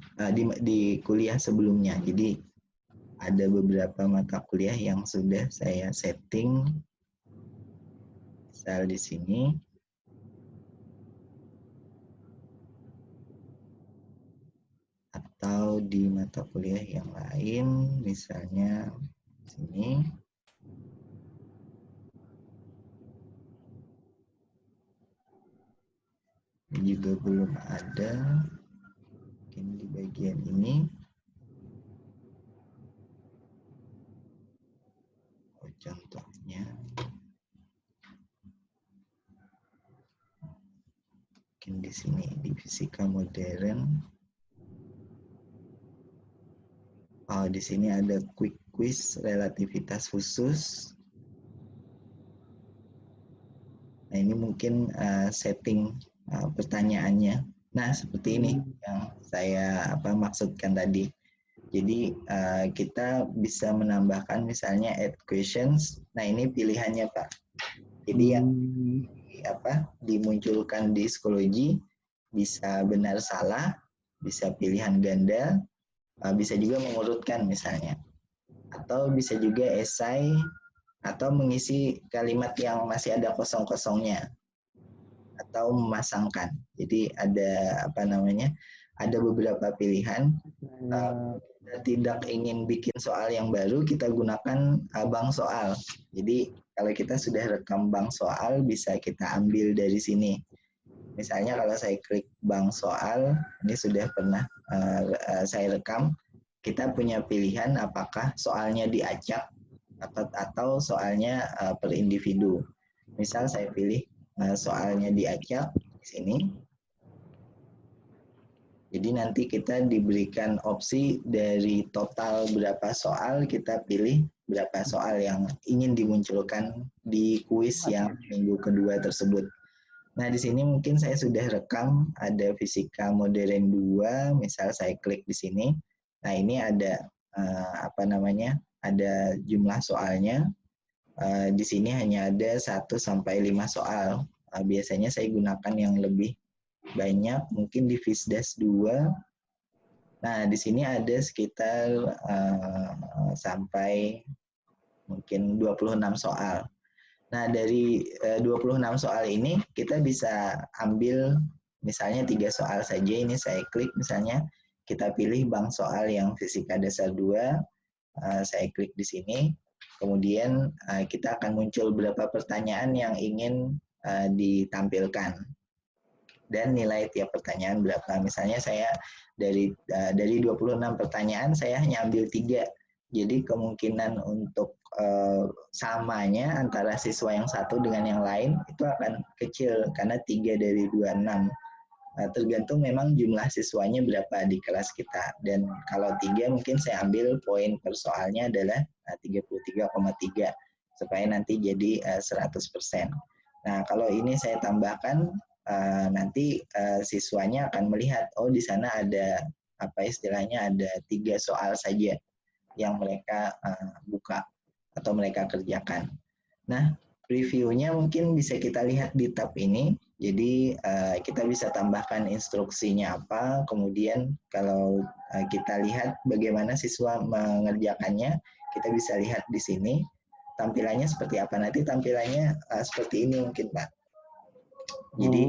di kuliah sebelumnya. Jadi ada beberapa mata kuliah yang sudah saya setting. Misal di sini. Atau di mata kuliah yang lain, misalnya di sini. Ini juga belum ada. Mungkin di bagian ini. Contohnya. Mungkin di sini, di fisika modern. Di sini ada quick quiz relativitas khusus. Nah, ini mungkin setting pertanyaannya. Nah, seperti ini yang saya maksudkan tadi. Jadi kita bisa menambahkan misalnya add questions. Nah, ini pilihannya Pak. Jadi yang dimunculkan di psikologi bisa benar salah, bisa pilihan ganda, bisa juga mengurutkan misalnya. Atau bisa juga esai atau mengisi kalimat yang masih ada kosong-kosongnya. Atau memasangkan. Jadi ada ada beberapa pilihan. Kita tidak ingin bikin soal yang baru, kita gunakan bank soal. Jadi kalau kita sudah rekam bank soal, bisa kita ambil dari sini. Misalnya kalau saya klik bank soal, ini sudah pernah saya rekam. Kita punya pilihan apakah soalnya diacak atau soalnya per individu. Misal saya pilih soalnya diacak di sini. Jadi nanti kita diberikan opsi dari total berapa soal, kita pilih berapa soal yang ingin dimunculkan di kuis yang minggu kedua tersebut. Nah, di sini mungkin saya sudah rekam ada fisika modern 2, misal saya klik di sini. Nah, ini ada ada jumlah soalnya. Di sini hanya ada 1 sampai 5 soal. Biasanya saya gunakan yang lebih banyak, mungkin di FISDAS 2. Nah, di sini ada sekitar sampai mungkin 26 soal. Nah, dari 26 soal ini kita bisa ambil misalnya 3 soal saja. Ini saya klik misalnya, kita pilih bank soal yang fisika dasar 2. Saya klik di sini. Kemudian kita akan muncul beberapa pertanyaan yang ingin ditampilkan dan nilai tiap pertanyaan berapa. Misalnya saya dari 26 pertanyaan saya hanya ambil 3. Jadi kemungkinan untuk samanya antara siswa yang satu dengan yang lain itu akan kecil karena 3 dari 26. Tergantung memang jumlah siswanya berapa di kelas kita. Dan kalau 3 mungkin saya ambil poin per soalnya adalah 33,3 supaya nanti jadi 100%. Nah, kalau ini saya tambahkan nanti siswanya akan melihat di sana ada istilahnya ada 3 soal saja yang mereka buka atau mereka kerjakan. Nah, previewnya mungkin bisa kita lihat di tab ini. Jadi kita bisa tambahkan instruksinya apa, kemudian kalau kita lihat bagaimana siswa mengerjakannya, kita bisa lihat di sini tampilannya seperti apa. Nanti tampilannya seperti ini mungkin Pak. Jadi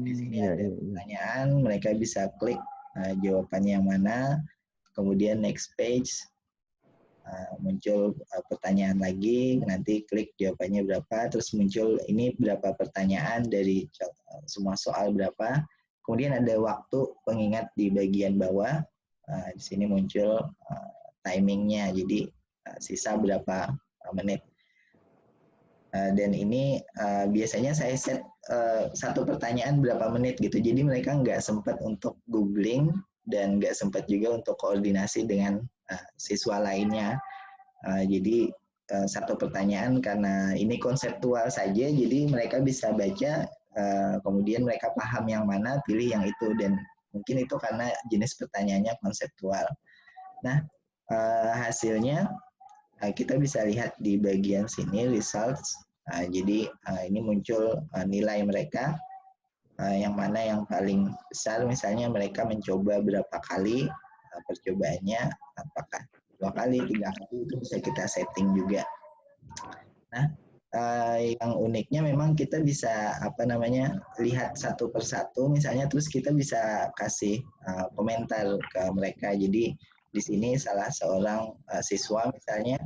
di sini ada pertanyaan, mereka bisa klik jawabannya yang mana, kemudian next page, muncul pertanyaan lagi, nanti klik jawabannya berapa, terus muncul ini berapa pertanyaan dari semua soal berapa, kemudian ada waktu pengingat di bagian bawah, di sini muncul timingnya, jadi sisa berapa menit. Dan ini biasanya saya set satu pertanyaan berapa menit gitu, jadi mereka nggak sempat untuk googling dan nggak sempat juga untuk koordinasi dengan siswa lainnya. Jadi satu pertanyaan karena ini konseptual saja, jadi mereka bisa baca, kemudian mereka paham yang mana, pilih yang itu, dan mungkin itu karena jenis pertanyaannya konseptual. Nah, hasilnya kita bisa lihat di bagian sini results. Jadi ini muncul nilai mereka, yang mana yang paling besar, misalnya mereka mencoba berapa kali percobaannya, apakah 2 kali, 3 kali, itu bisa kita setting juga. Nah, yang uniknya memang kita bisa lihat satu persatu, misalnya terus kita bisa kasih komentar ke mereka. Jadi di sini salah seorang siswa misalnya,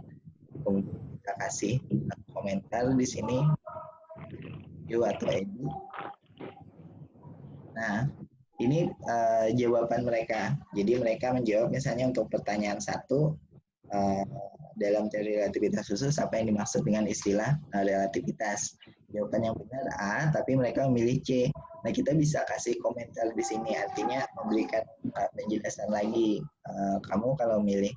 kemudian kita kasih komentar di sini, you atau Edi. Nah, ini jawaban mereka. Jadi mereka menjawab misalnya untuk pertanyaan 1, dalam teori relativitas khusus apa yang dimaksud dengan istilah relativitas. Jawaban yang benar A, tapi mereka memilih C. Nah, kita bisa kasih komentar di sini, artinya memberikan penjelasan lagi. Kamu kalau milih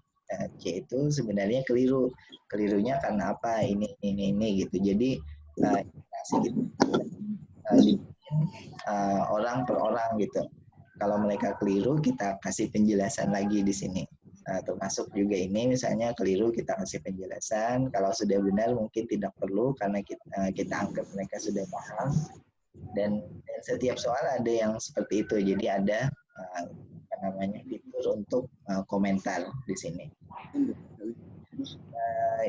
C itu sebenarnya keliru. Kelirunya karena apa? Ini gitu. Jadi orang per orang gitu. Kalau mereka keliru, kita kasih penjelasan lagi di sini. Termasuk juga ini, misalnya keliru kita kasih penjelasan. Kalau sudah benar mungkin tidak perlu karena kita anggap mereka sudah paham. Dan setiap soal ada yang seperti itu. Jadi ada fitur untuk komentar di sini.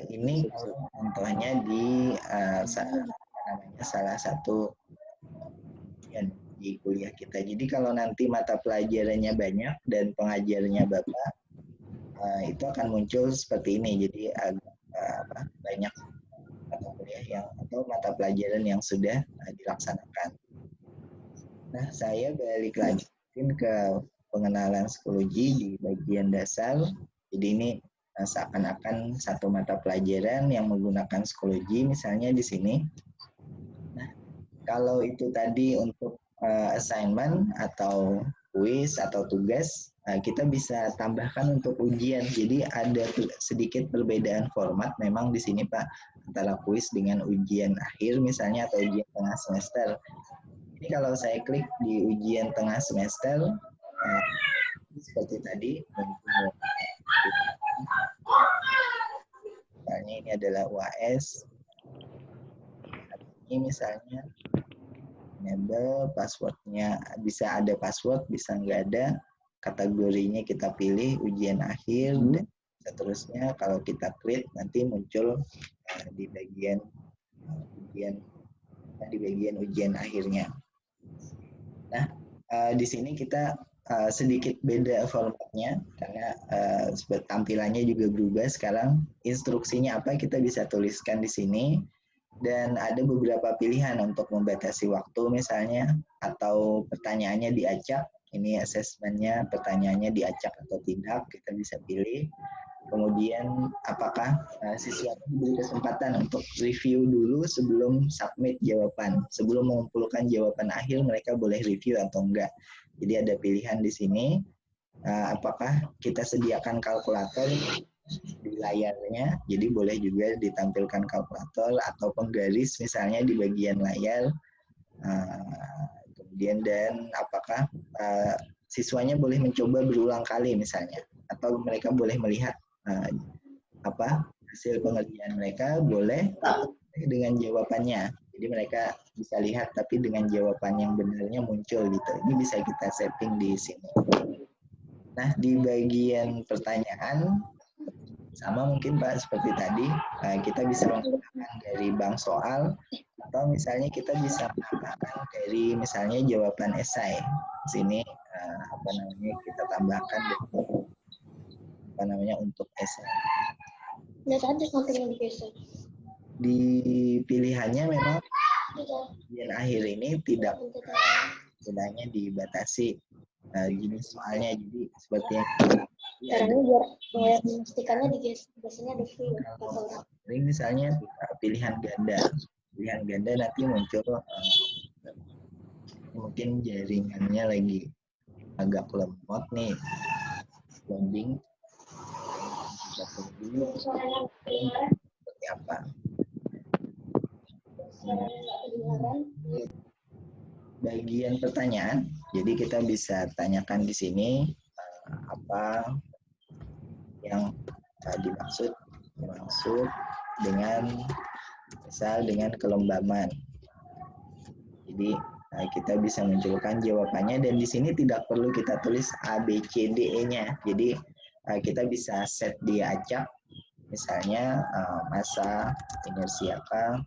Ini contohnya di salah satu di kuliah kita. Jadi kalau nanti mata pelajarannya banyak dan pengajarnya Bapak, itu akan muncul seperti ini. Jadi banyak mata kuliah atau mata pelajaran yang sudah dilaksanakan. Nah, saya balik lagi ke pengenalan psikologi di bagian dasar. Jadi ini seakan-akan satu mata pelajaran yang menggunakan psikologi, misalnya di sini. Nah, kalau itu tadi untuk assignment atau kuis atau tugas, kita bisa tambahkan untuk ujian. Jadi ada sedikit perbedaan format memang di sini Pak, antara kuis dengan ujian akhir misalnya atau ujian tengah semester. Ini kalau saya klik di ujian tengah semester, seperti tadi, misalnya ini adalah UAS, ini misalnya enable, passwordnya bisa ada password, bisa nggak ada, kategorinya kita pilih ujian akhir, dan seterusnya. Kalau kita create nanti muncul di bagian ujian akhirnya. Nah, di sini kita sedikit beda formatnya karena tampilannya juga berubah sekarang. Instruksinya apa kita bisa tuliskan di sini dan ada beberapa pilihan untuk membatasi waktu misalnya atau pertanyaannya diacak. Ini asesmennya, pertanyaannya diacak atau tidak kita bisa pilih. Kemudian apakah siswa diberi kesempatan untuk review dulu sebelum submit jawaban. Sebelum mengumpulkan jawaban akhir mereka boleh review atau enggak. Jadi ada pilihan di sini, apakah kita sediakan kalkulator di layarnya, jadi boleh juga ditampilkan kalkulator atau penggaris misalnya di bagian layar. Kemudian dan apakah siswanya boleh mencoba berulang kali misalnya, atau mereka boleh melihat hasil pengerjaan mereka boleh dengan jawabannya. Jadi mereka bisa lihat tapi dengan jawaban yang benarnya muncul gitu. Ini bisa kita setting di sini. Nah, di bagian pertanyaan sama mungkin Pak seperti tadi kita bisa menggunakan dari bank soal atau misalnya kita bisa menggunakan dari misalnya jawaban esai. Di sini kita tambahkan untuk esai. Lihat aja sampingnya digeser. Di pilihannya memang bagian akhir ini tidak hanya dibatasi jenis soalnya, jadi seperti yang caranya biar memastikannya digeser, biasanya ada view atau ini misalnya pilihan ganda nanti muncul mungkin jaringannya lagi agak lemot nih, loading seperti apa. Bagian pertanyaan, jadi kita bisa tanyakan di sini apa yang dimaksud dengan dengan kelembaban. Jadi kita bisa munculkan jawabannya dan di sini tidak perlu kita tulis A, B, C, D, E-nya. Jadi kita bisa set dia acak, misalnya masa inersi apa,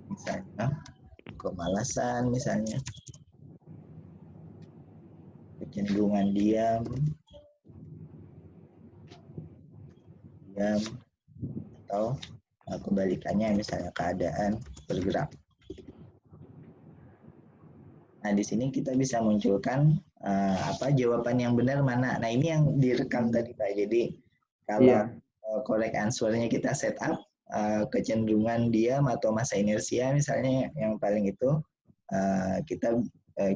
misalnya kemalasan, misalnya kecenderungan diam atau kebalikannya misalnya keadaan bergerak. Nah, di sini kita bisa munculkan jawaban yang benar mana. Nah, ini yang direkam tadi Pak. Jadi kalau correct answer-nya kita set up kecenderungan diam atau masa inersia misalnya yang paling itu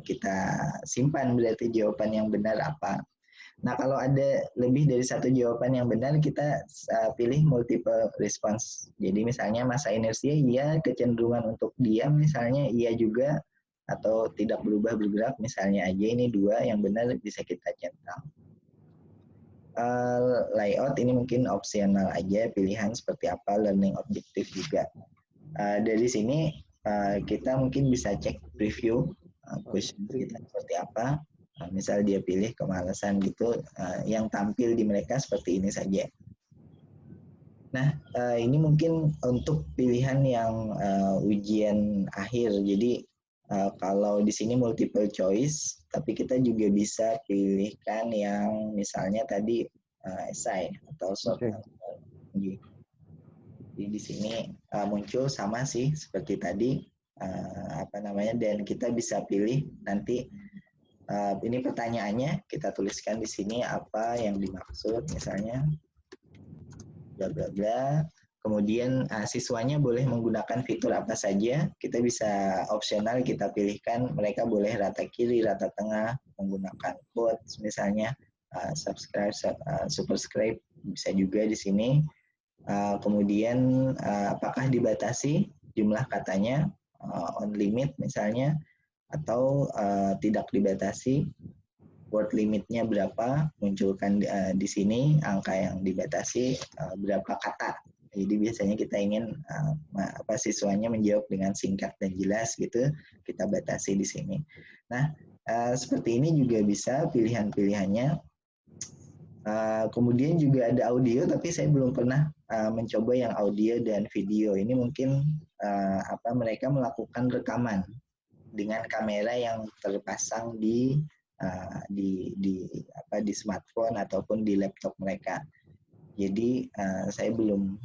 kita simpan berarti jawaban yang benar apa. Nah, kalau ada lebih dari satu jawaban yang benar, kita pilih multiple response. Jadi misalnya masa inersia iya, kecenderungan untuk diam misalnya iya juga, atau tidak berubah bergerak misalnya aja, ini dua yang benar bisa kita centang. Layout ini mungkin opsional aja, pilihan seperti apa, learning objective juga. Dari sini kita mungkin bisa cek preview question kita seperti apa. Misal dia pilih kemalasan gitu, yang tampil di mereka seperti ini saja. Nah, ini mungkin untuk pilihan yang ujian akhir. Jadi kalau di sini multiple choice, tapi kita juga bisa pilihkan yang misalnya tadi esai atau short answer. Jadi di sini muncul sama sih seperti tadi dan kita bisa pilih nanti ini pertanyaannya kita tuliskan di sini apa yang dimaksud misalnya bla bla bla. Kemudian siswanya boleh menggunakan fitur apa saja. Kita bisa opsional kita pilihkan mereka boleh rata kiri, rata tengah, menggunakan quotes misalnya subscribe, superscribe bisa juga di sini. Kemudian apakah dibatasi jumlah katanya on limit misalnya atau tidak dibatasi, word limitnya berapa, munculkan di sini angka yang dibatasi berapa kata. Jadi biasanya kita ingin siswanya menjawab dengan singkat dan jelas gitu, kita batasi di sini. Nah, seperti ini juga bisa pilihan-pilihannya. Kemudian juga ada audio, tapi saya belum pernah mencoba yang audio dan video. Ini mungkin mereka melakukan rekaman dengan kamera yang terpasang di di smartphone ataupun di laptop mereka. Jadi saya belum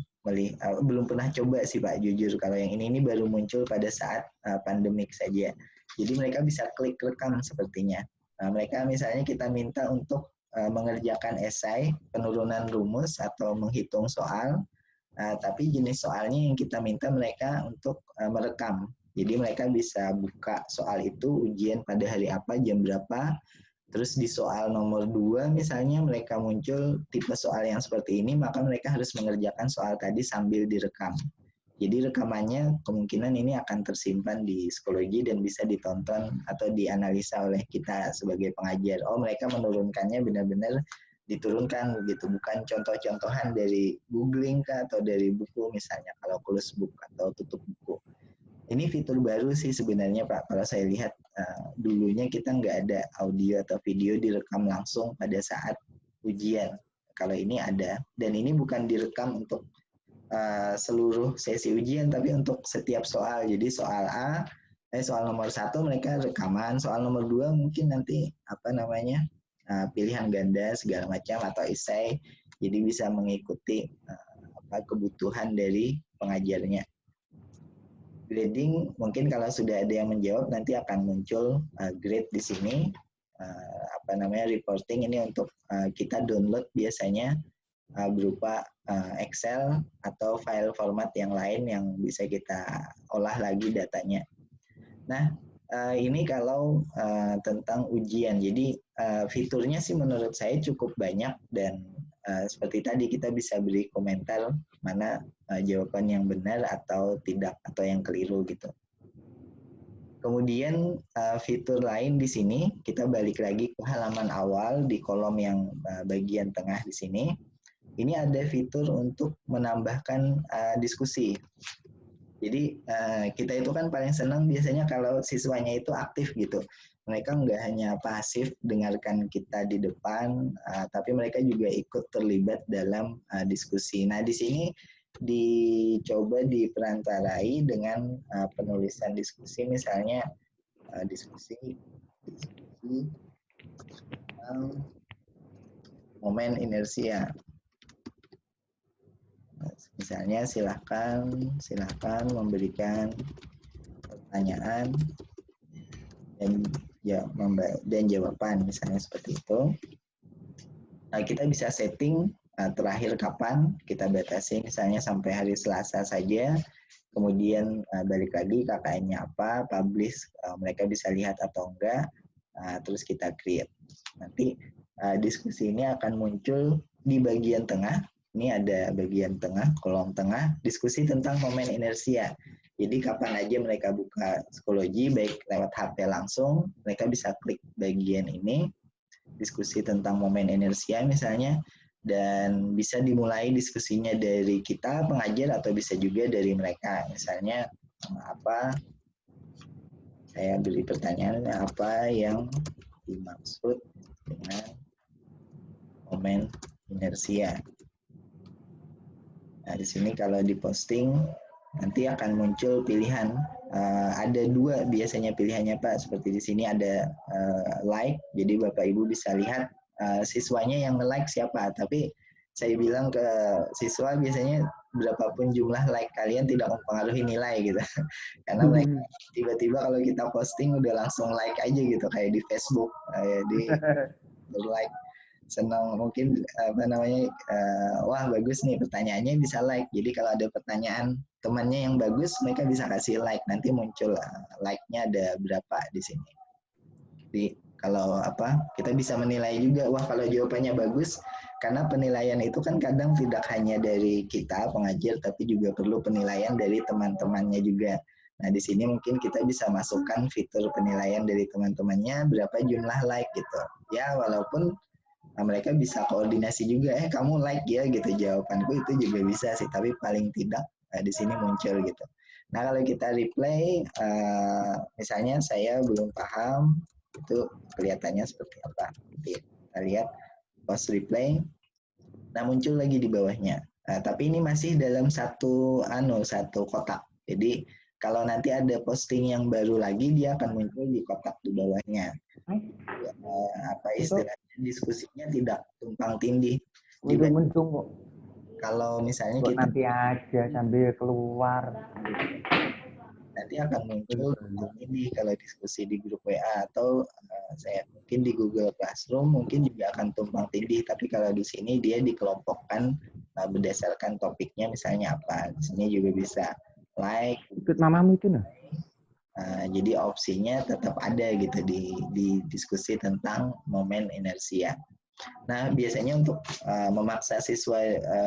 pernah coba sih Pak, jujur. Kalau yang ini baru muncul pada saat pandemik saja. Jadi mereka bisa klik rekam sepertinya. Mereka misalnya kita minta untuk mengerjakan esai, penurunan rumus atau menghitung soal, tapi jenis soalnya yang kita minta mereka untuk merekam. Jadi mereka bisa buka soal itu, ujian pada hari apa, jam berapa. Terus di soal nomor 2 misalnya mereka muncul tipe soal yang seperti ini, maka mereka harus mengerjakan soal tadi sambil direkam. Jadi rekamannya kemungkinan ini akan tersimpan di psikologi dan bisa ditonton atau dianalisa oleh kita sebagai pengajar. Oh, mereka menurunkannya benar-benar diturunkan begitu, bukan contoh-contohan dari googling kah atau dari buku misalnya kalau close book atau tutup buku. Ini fitur baru sih sebenarnya Pak. Kalau saya lihat dulunya kita nggak ada audio atau video direkam langsung pada saat ujian. Kalau ini ada, dan ini bukan direkam untuk seluruh sesi ujian, tapi untuk setiap soal. Jadi soal A, soal nomor 1 mereka rekaman, soal nomor 2 mungkin nanti pilihan ganda segala macam atau esai. Jadi bisa mengikuti kebutuhan dari pengajarnya. Grading mungkin kalau sudah ada yang menjawab nanti akan muncul grade di sini, reporting ini untuk kita download biasanya berupa Excel atau file format yang lain yang bisa kita olah lagi datanya. Nah, ini kalau tentang ujian. Jadi fiturnya sih menurut saya cukup banyak, dan seperti tadi kita bisa beri komentar mana jawaban yang benar atau tidak atau yang keliru gitu. Kemudian fitur lain di sini kita balik lagi ke halaman awal di kolom yang bagian tengah di sini. Ini ada fitur untuk menambahkan diskusi. Jadi kita itu kan paling senang biasanya kalau siswanya itu aktif gitu. Mereka nggak hanya pasif dengarkan kita di depan, tapi mereka juga ikut terlibat dalam diskusi. Nah di sini dicoba diperantarai dengan penulisan diskusi, misalnya diskusi momen inersia. Misalnya silahkan memberikan pertanyaan dan jawaban, misalnya seperti itu. Nah, kita bisa setting terakhir kapan, kita batasi misalnya sampai hari Selasa saja. Kemudian balik lagi KKN-nya apa, publish, mereka bisa lihat atau enggak, terus kita create. Nanti diskusi ini akan muncul di bagian tengah. Ini ada bagian tengah, kolom tengah, diskusi tentang momen inersia. Jadi kapan aja mereka buka psikologi, baik lewat HP langsung, mereka bisa klik bagian ini, diskusi tentang momen inersia misalnya, dan bisa dimulai diskusinya dari kita, pengajar, atau bisa juga dari mereka. Misalnya, saya beri pertanyaan, apa yang dimaksud dengan momen inersia? Nah, di sini kalau diposting nanti akan muncul pilihan. Ada 2 biasanya pilihannya Pak. Seperti di sini ada like, jadi Bapak Ibu bisa lihat siswanya yang nge-like siapa. Tapi saya bilang ke siswa biasanya berapapun jumlah like kalian tidak mempengaruhi nilai gitu. Karena mereka tiba-tiba kalau kita posting udah langsung like aja gitu, kayak di Facebook, di like. Senang mungkin wah bagus nih pertanyaannya, bisa like. Jadi kalau ada pertanyaan temannya yang bagus, mereka bisa kasih like, nanti muncul like-nya ada berapa di sini. Jadi kalau kita bisa menilai juga, wah kalau jawabannya bagus, karena penilaian itu kan kadang tidak hanya dari kita pengajar, tapi juga perlu penilaian dari teman-temannya juga. Nah di sini mungkin kita bisa masukkan fitur penilaian dari teman-temannya, berapa jumlah like gitu. Ya walaupun mereka bisa koordinasi juga, kamu like ya gitu jawabanku, itu juga bisa sih, tapi paling tidak di sini muncul gitu. Nah kalau kita replay, misalnya saya belum paham, itu kelihatannya seperti apa. Kita lihat post replay, nah muncul lagi di bawahnya. Tapi ini masih dalam satu kotak. Jadi Kalau nanti ada posting yang baru lagi, dia akan muncul di kotak di bawahnya. Apa istilahnya, diskusinya tidak tumpang tindih. Mendung-mendung kok. Kalau misalnya Kok kita nanti aja sambil keluar. nanti akan muncul ini kalau diskusi di grup WA atau saya mungkin di Google Classroom mungkin juga akan tumpang tindih, tapi kalau di sini dia dikelompokkan berdasarkan topiknya, misalnya apa. Di sini juga bisa like. Ikut mamamu itu nah. Jadi opsinya tetap ada gitu di diskusi tentang momen inersia. Nah, biasanya untuk memaksa siswa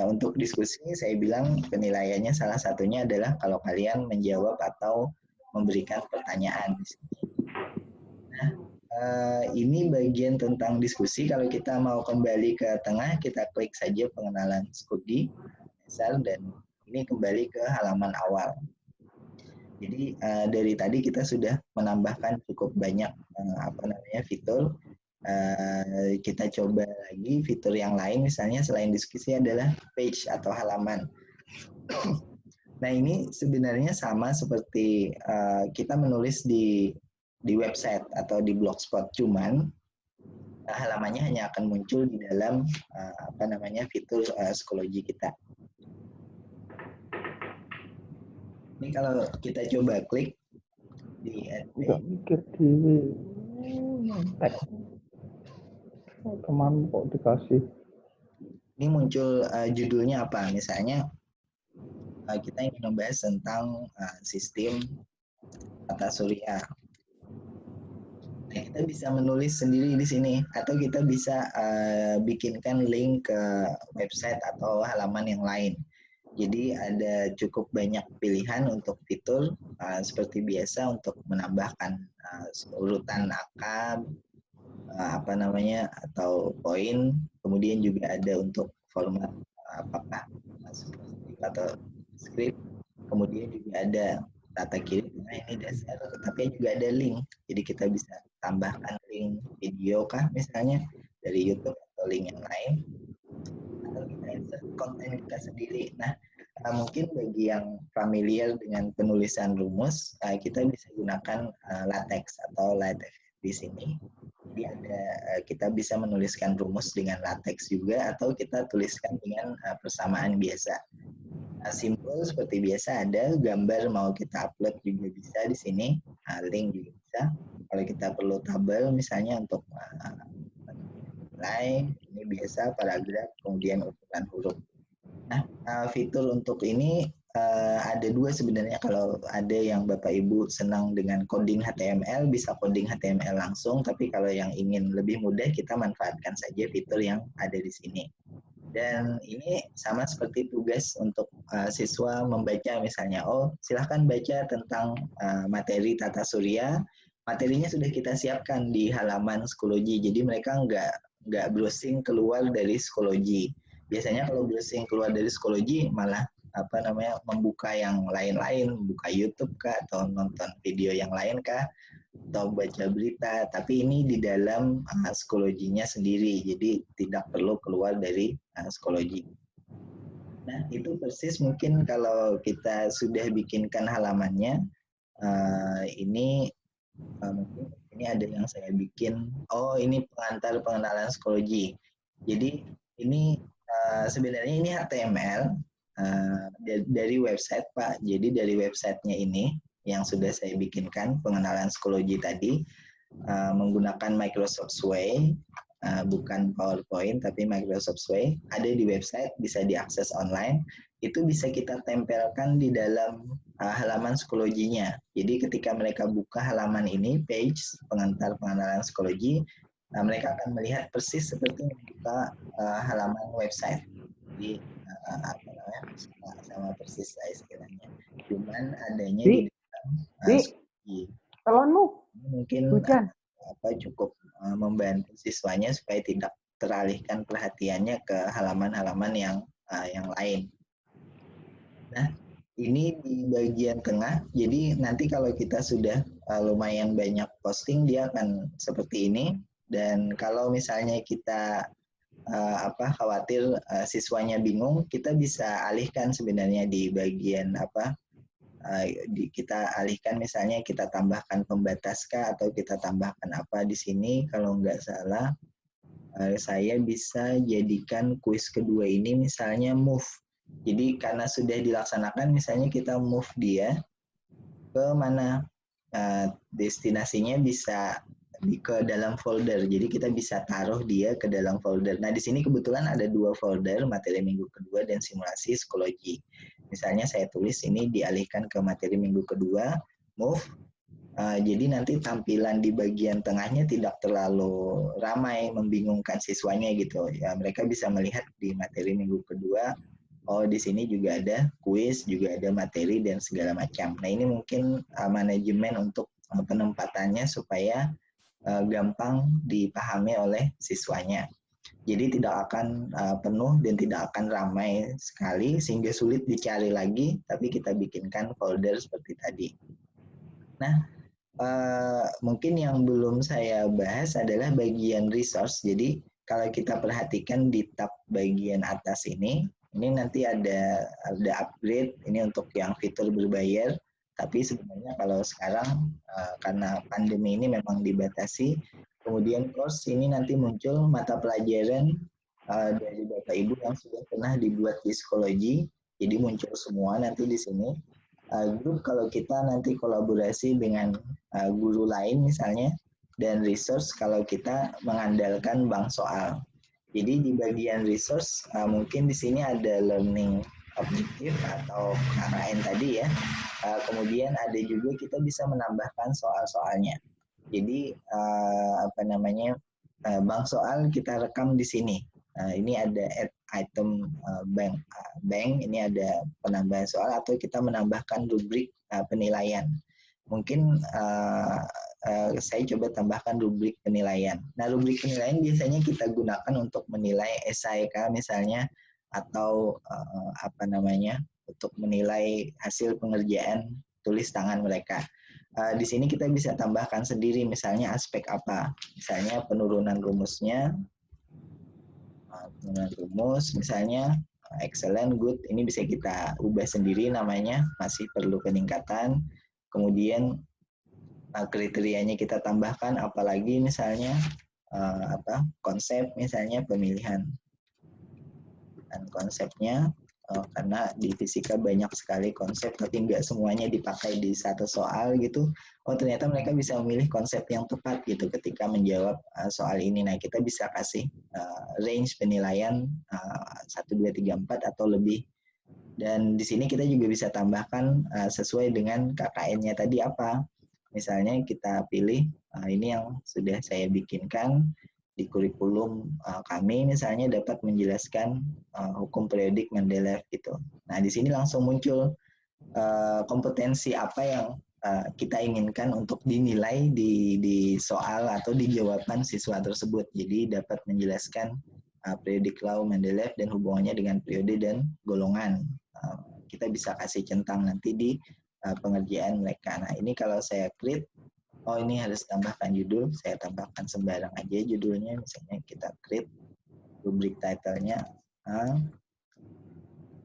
untuk diskusi, saya bilang penilaiannya salah satunya adalah kalau kalian menjawab atau memberikan pertanyaan di sini. Nah, ini bagian tentang diskusi. Kalau kita mau kembali ke tengah, kita klik saja pengenalan studi, dan ini kembali ke halaman awal. Jadi dari tadi kita sudah menambahkan cukup banyak fitur. Kita coba lagi fitur yang lain, misalnya selain diskusi adalah page atau halaman. Nah, ini sebenarnya sama seperti kita menulis di website atau di blogspot, cuman halamannya hanya akan muncul di dalam fitur psikologi kita. Ini kalau kita coba klik di Enggak mikir diri. Teman kok dikasih. Ini muncul judulnya apa? Misalnya kita ingin membahas tentang sistem tata surya. Nah, kita bisa menulis sendiri di sini, atau kita bisa bikinkan link ke website atau halaman yang lain. Jadi ada cukup banyak pilihan untuk fitur seperti biasa untuk menambahkan urutan angka, atau poin. Kemudian juga ada untuk format apakah atau script. Kemudian juga ada tata kiri tengah, ini dasar, tapi juga ada link. Jadi kita bisa tambahkan link video kah misalnya dari YouTube atau link yang lain, atau kita insert konten kita sendiri. Nah, mungkin bagi yang familiar dengan penulisan rumus, kita bisa gunakan LaTeX atau LaTeX di sini. Jadi kita bisa menuliskan rumus dengan LaTeX juga, atau kita tuliskan dengan persamaan biasa. Simbol seperti biasa ada, gambar mau kita upload juga bisa di sini, link juga bisa. Kalau kita perlu tabel misalnya untuk nilai, ini biasa paragraf, kemudian ukuran huruf. Nah, fitur untuk ini ada dua sebenarnya. Kalau ada yang Bapak Ibu senang dengan coding HTML, bisa coding HTML langsung, tapi kalau yang ingin lebih mudah, kita manfaatkan saja fitur yang ada di sini. Dan ini sama seperti tugas untuk siswa membaca misalnya, silahkan baca tentang materi tata surya. Materinya sudah kita siapkan di halaman psikologi, jadi mereka nggak browsing keluar dari psikologi. Biasanya kalau browsing keluar dari psikologi malah membuka yang lain-lain, membuka YouTube kah, atau nonton video yang lain kah, atau baca berita. Tapi ini di dalam psikologinya sendiri, jadi tidak perlu keluar dari psikologi. Nah, itu persis mungkin kalau kita sudah bikinkan halamannya, ini mungkin ini ada yang saya bikin. Ini pengantar pengenalan psikologi. Jadi ini sebenarnya ini HTML dari website, Pak. Jadi dari websitenya ini yang sudah saya bikinkan pengenalan psikologi tadi menggunakan Microsoft Way, bukan PowerPoint tapi Microsoft Way, ada di website, bisa diakses online. Itu bisa kita tempelkan di dalam halaman psikologinya. Jadi ketika mereka buka halaman ini, page pengantar pengenalan psikologi, mereka akan melihat persis seperti membuka halaman website. Jadi sama persis lah istilahnya. Cuman adanya di dalam psikologi. Telonmu Mungkin cukup membantu siswanya supaya tidak teralihkan perhatiannya ke halaman-halaman yang lain. Nah, ini di bagian tengah. Jadi nanti kalau kita sudah lumayan banyak posting, dia akan seperti ini. Dan kalau misalnya kita khawatir siswanya bingung, kita bisa alihkan sebenarnya di bagian kita alihkan, misalnya kita tambahkan pembatas kah atau kita tambahkan apa di sini. Kalau nggak salah saya bisa jadikan kuis kedua ini misalnya move. Jadi karena sudah dilaksanakan, misalnya kita move dia ke mana, destinasinya bisa ke dalam folder. Jadi kita bisa taruh dia ke dalam folder. Nah, di sini kebetulan ada 2 folder, materi minggu kedua dan simulasi psikologi. Misalnya saya tulis ini dialihkan ke materi minggu kedua, move. Jadi nanti tampilan di bagian tengahnya tidak terlalu ramai, membingungkan siswanya gitu. Ya, mereka bisa melihat di materi minggu kedua, oh di sini juga ada kuis, juga ada materi dan segala macam. Nah, ini mungkin manajemen untuk penempatannya supaya gampang dipahami oleh siswanya. Jadi tidak akan penuh dan tidak akan ramai sekali sehingga sulit dicari lagi, tapi kita bikinkan folder seperti tadi. Nah, mungkin yang belum saya bahas adalah bagian resource. Jadi kalau kita perhatikan di tab bagian atas ini nanti ada upgrade, ini untuk yang fitur berbayar. Tapi sebenarnya kalau sekarang karena pandemi ini memang dibatasi, kemudian course ini nanti muncul mata pelajaran dari Bapak Ibu yang sudah pernah dibuat di psikologi, jadi muncul semua nanti di sini. Grup kalau kita nanti kolaborasi dengan guru lain misalnya, dan resource kalau kita mengandalkan bank soal. Jadi di bagian resource mungkin di sini ada learning objektif atau KKN tadi ya. Kemudian ada juga kita bisa menambahkan soal-soalnya. Jadi bank soal kita rekam di sini. Ini ada add item bank, ini ada penambahan soal atau kita menambahkan rubrik penilaian. Mungkin saya coba tambahkan rubrik penilaian. Nah, rubrik penilaian biasanya kita gunakan untuk menilai esai misalnya, atau untuk menilai hasil pengerjaan tulis tangan mereka. Di sini kita bisa tambahkan sendiri, misalnya aspek apa, misalnya penurunan rumusnya, misalnya excellent, good, ini bisa kita ubah sendiri namanya, masih perlu peningkatan. Kemudian kriterianya kita tambahkan, apalagi misalnya konsep, misalnya pemilihan dan konsepnya, karena di fisika banyak sekali konsep tapi nggak semuanya dipakai di satu soal gitu. Oh, ternyata mereka bisa memilih konsep yang tepat gitu ketika menjawab soal ini. Nah, kita bisa kasih range penilaian 1, 2, 3, 4 atau lebih. Dan di sini kita juga bisa tambahkan sesuai dengan KKN-nya tadi apa. Misalnya kita pilih, ini yang sudah saya bikinkan di kurikulum kami, misalnya dapat menjelaskan hukum periodik Mendeleev gitu. Nah, di sini langsung muncul kompetensi apa yang kita inginkan untuk dinilai di soal atau di jawaban siswa tersebut. Jadi dapat menjelaskan periodik law Mendeleev dan hubungannya dengan periode dan golongan. Kita bisa kasih centang nanti di pengerjaan mereka. Nah, ini kalau saya create, oh ini harus tambahkan judul, saya tambahkan sembarang aja judulnya, misalnya kita create rubrik title-nya. Nah,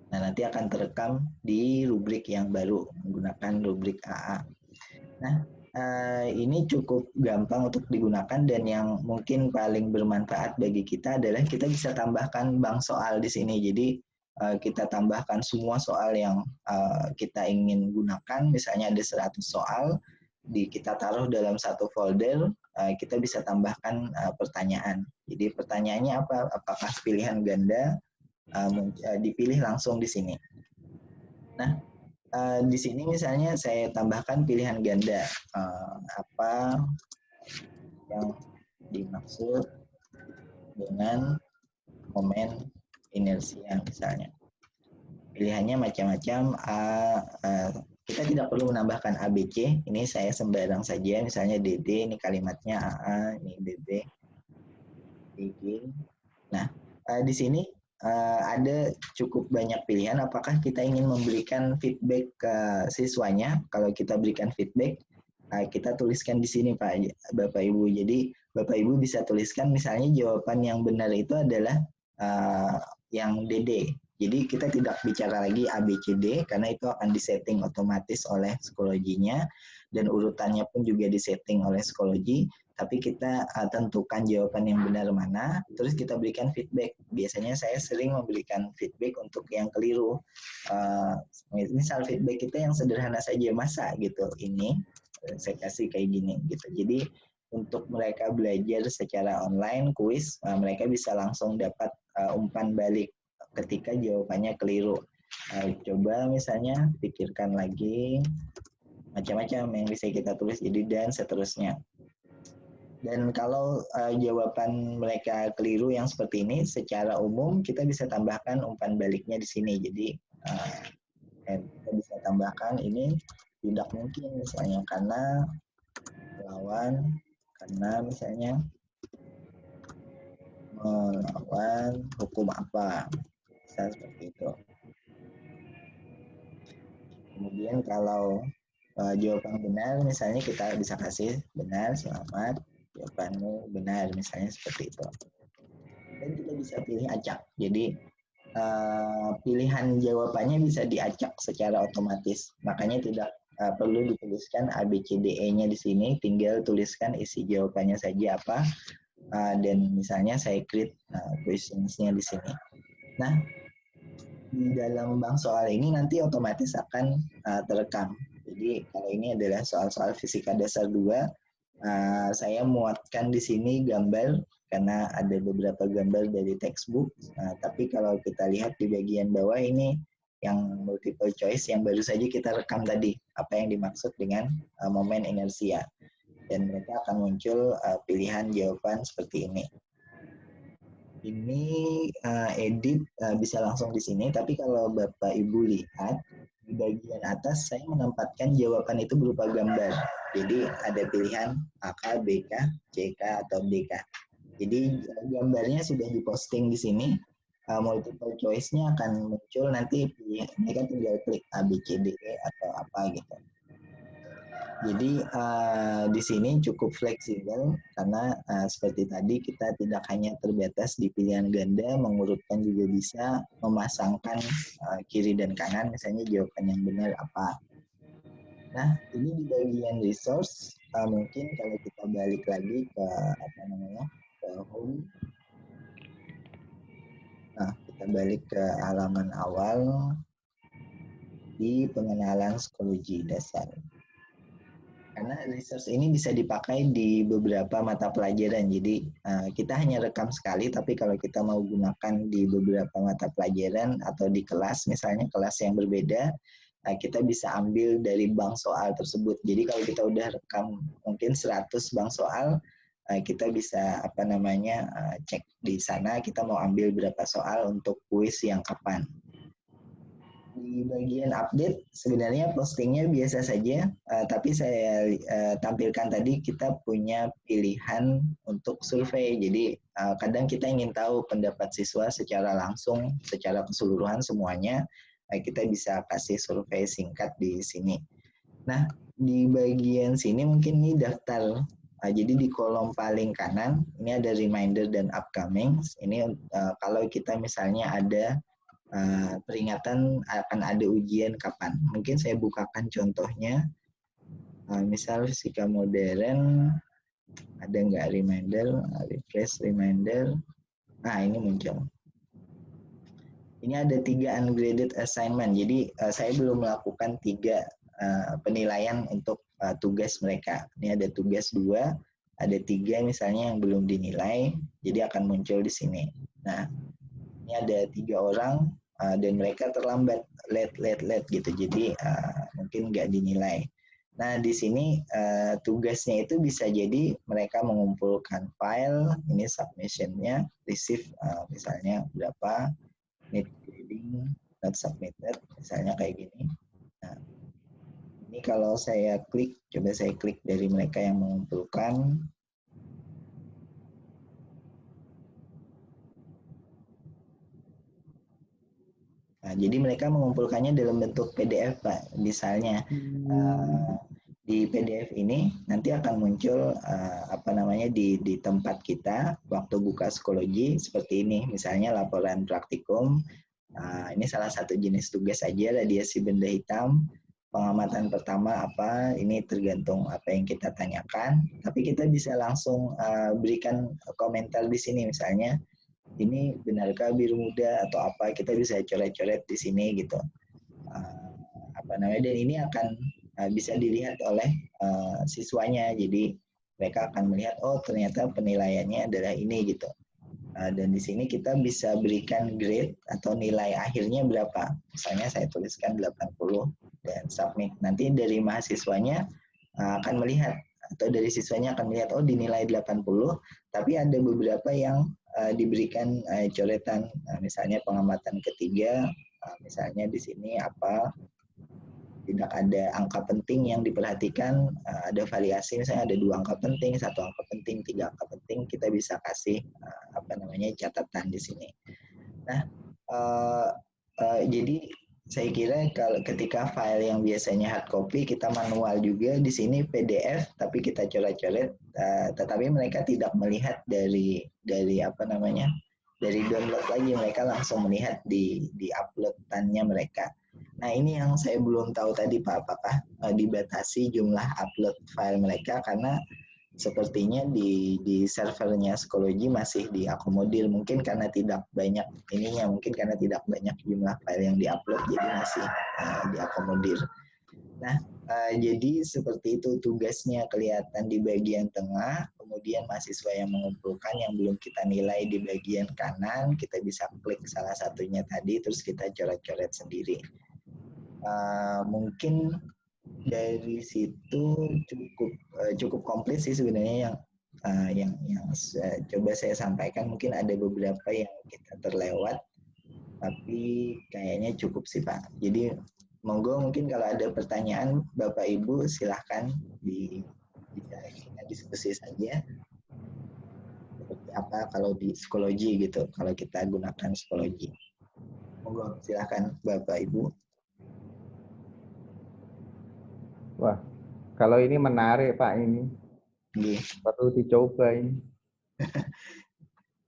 nanti akan terekam di rubrik yang baru menggunakan rubrik AA. Nah, ini cukup gampang untuk digunakan, dan yang mungkin paling bermanfaat bagi kita adalah kita bisa tambahkan bank soal di sini. Jadi kita tambahkan semua soal yang kita ingin gunakan, misalnya ada 100 soal, kita taruh dalam satu folder, kita bisa tambahkan pertanyaan. Jadi pertanyaannya apa? Apakah pilihan ganda? Dipilih langsung di sini. Nah, di sini misalnya saya tambahkan pilihan ganda. Apa yang dimaksud dengan momen inersia misalnya? Pilihannya macam-macam. Kita tidak perlu menambahkan ABC, ini saya sembarang saja, misalnya DD, ini kalimatnya AA, ini DB, DG. Nah, di sini ada cukup banyak pilihan. Apakah kita ingin memberikan feedback ke siswanya? Kalau kita berikan feedback, kita tuliskan di sini Pak, Bapak Ibu. Jadi Bapak Ibu bisa tuliskan misalnya jawaban yang benar itu adalah yang DD. Jadi kita tidak bicara lagi A, B, C, D karena itu akan disetting otomatis oleh psikologinya dan urutannya pun juga disetting oleh psikologi. Tapi kita tentukan jawaban yang benar mana, terus kita berikan feedback. Biasanya saya sering memberikan feedback untuk yang keliru. Misal feedback kita yang sederhana saja, masa gitu, ini saya kasih kayak gini gitu. Jadi untuk mereka belajar secara online, kuis, mereka bisa langsung dapat umpan balik ketika jawabannya keliru. Coba misalnya pikirkan lagi, macam-macam yang bisa kita tulis, jadi dan seterusnya. Dan kalau jawaban mereka keliru yang seperti ini, secara umum kita bisa tambahkan umpan baliknya di sini. Jadi kita bisa tambahkan ini tidak mungkin misalnya karena melawan, karena misalnya melawan hukum apa, bisa seperti itu. Kemudian kalau jawaban benar, misalnya kita bisa kasih benar, selamat. Jawabanmu benar, misalnya seperti itu. Dan kita bisa pilih acak. Jadi pilihan jawabannya bisa diacak secara otomatis. Makanya tidak perlu dituliskan A, B, C, D, E-nya di sini. Tinggal tuliskan isi jawabannya saja apa. Dan misalnya saya create questions-nya di sini. Nah, di dalam bank soal ini nanti otomatis akan terekam. Jadi kalau ini adalah soal-soal fisika dasar 2, saya muatkan di sini gambar karena ada beberapa gambar dari textbook. Tapi kalau kita lihat di bagian bawah ini yang multiple choice yang baru saja kita rekam tadi, apa yang dimaksud dengan momen inersia. Dan mereka akan muncul pilihan jawaban seperti ini. Ini edit bisa langsung di sini, tapi kalau Bapak Ibu lihat di bagian atas saya menempatkan jawaban itu berupa gambar. Jadi ada pilihan AK, BK, CK, atau DK. Jadi gambarnya sudah diposting di sini. Multiple choice-nya akan muncul nanti. Mereka tinggal klik A, B, C, D, E atau apa gitu. Jadi di sini cukup fleksibel karena seperti tadi kita tidak hanya terbatas di pilihan ganda, mengurutkan juga bisa, memasangkan kiri dan kanan, misalnya jawaban yang benar apa. Nah, ini di bagian resource, mungkin kalau kita balik lagi ke ke home. Nah, kita balik ke halaman awal di pengenalan psikologi dasar. Karena resource ini bisa dipakai di beberapa mata pelajaran. Jadi kita hanya rekam sekali, tapi kalau kita mau gunakan di beberapa mata pelajaran atau di kelas, misalnya kelas yang berbeda, kita bisa ambil dari bank soal tersebut. Jadi kalau kita udah rekam mungkin 100 bank soal, kita bisa cek di sana kita mau ambil berapa soal untuk kuis yang kapan. Di bagian update sebenarnya postingnya biasa saja, tapi saya tampilkan tadi kita punya pilihan untuk survei. Jadi kadang kita ingin tahu pendapat siswa secara langsung, secara keseluruhan semuanya. Kita bisa kasih survei singkat di sini. Nah, di bagian sini mungkin ini daftar. Jadi di kolom paling kanan ini ada reminder dan upcoming. Ini kalau kita misalnya ada peringatan akan ada ujian kapan. Mungkin saya bukakan contohnya. Misal fisika modern, ada nggak reminder, refresh reminder. Nah, ini muncul. Ini ada 3 ungraded assignment. Jadi saya belum melakukan 3 penilaian untuk tugas mereka. Ini ada tugas 2, ada 3 misalnya yang belum dinilai, jadi akan muncul di sini. Nah, ini ada 3 orang dan mereka terlambat, late gitu. Jadi mungkin nggak dinilai. Nah, di sini tugasnya itu bisa jadi mereka mengumpulkan file, ini submission-nya, receive misalnya berapa, need grading, not submitted, misalnya kayak gini. Nah, ini kalau saya klik, coba saya klik dari mereka yang mengumpulkan. Nah, jadi mereka mengumpulkannya dalam bentuk PDF, Pak. Misalnya di PDF ini nanti akan muncul di tempat kita waktu buka psikologi seperti ini. Misalnya laporan praktikum, Nah, ini salah satu jenis tugas aja, radiasi benda hitam. Pengamatan pertama apa, ini tergantung apa yang kita tanyakan, tapi kita bisa langsung berikan komentar di sini, misalnya ini benarkah biru muda atau apa, kita bisa coret-coret di sini gitu. Apa namanya, dan ini akan bisa dilihat oleh siswanya, jadi mereka akan melihat, oh ternyata penilaiannya adalah ini gitu. Dan di sini kita bisa berikan grade atau nilai akhirnya berapa. Misalnya saya tuliskan 80 dan submit. Nanti dari mahasiswanya akan melihat, atau dari siswanya akan melihat, oh dinilai 80, tapi ada beberapa yang diberikan coretan. Misalnya pengamatan ketiga, misalnya di sini apa, tidak ada angka penting yang diperhatikan, ada variasi, misalnya ada 2 angka penting, 1 angka penting, 3 angka penting, kita bisa kasih apa namanya catatan di sini. Nah, jadi saya kira kalau ketika file yang biasanya hard copy kita manual juga, di sini PDF tapi kita coret-coret, tetapi mereka tidak melihat dari apa namanya, dari download lagi, mereka langsung melihat di upload-annya mereka. Nah, ini yang saya belum tahu tadi Pak, apakah dibatasi jumlah upload file mereka, karena sepertinya di servernya psikologi masih diakomodir, mungkin karena tidak banyak ininya, mungkin karena tidak banyak jumlah file yang diupload, jadi masih diakomodir. Nah, jadi seperti itu tugasnya, kelihatan di bagian tengah, kemudian mahasiswa yang mengumpulkan yang belum kita nilai di bagian kanan, kita bisa klik salah satunya tadi, terus kita coret-coret sendiri. Mungkin dari situ cukup komplit sih sebenarnya yang coba saya sampaikan. Mungkin ada beberapa yang kita terlewat, tapi kayaknya cukup sih Pak. Jadi monggo, mungkin kalau ada pertanyaan Bapak Ibu silahkan bisa kita diskusi saja. Seperti apa kalau di psikologi gitu, kalau kita gunakan psikologi. Monggo silahkan Bapak Ibu. Wah, kalau ini menarik Pak, ini perlu dicoba ini.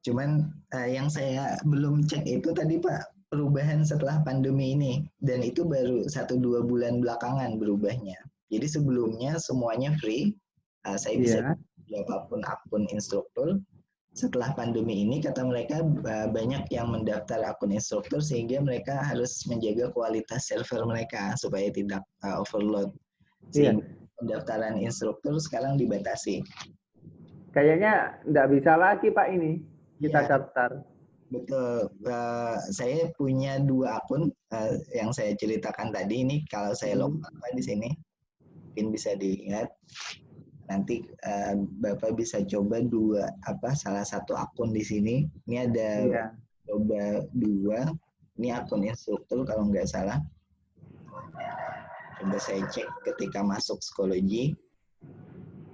Cuman yang saya belum cek itu tadi Pak, perubahan setelah pandemi ini, dan itu baru 1-2 bulan belakangan berubahnya. Jadi sebelumnya semuanya free, saya bisa berapapun akun instruktur. Setelah pandemi ini kata mereka banyak yang mendaftar akun instruktur, sehingga mereka harus menjaga kualitas server mereka supaya tidak overload. Sehingga pendaftaran instruktur sekarang dibatasi. Kayaknya nggak bisa lagi Pak ini kita daftar. Betul. Saya punya 2 akun yang saya ceritakan tadi. Ini kalau saya login di sini, mungkin bisa diingat. Nanti Bapak bisa coba salah satu akun di sini. Ini ada coba 2. Ini akun instruktur kalau nggak salah. Coba saya cek ketika masuk psikologi.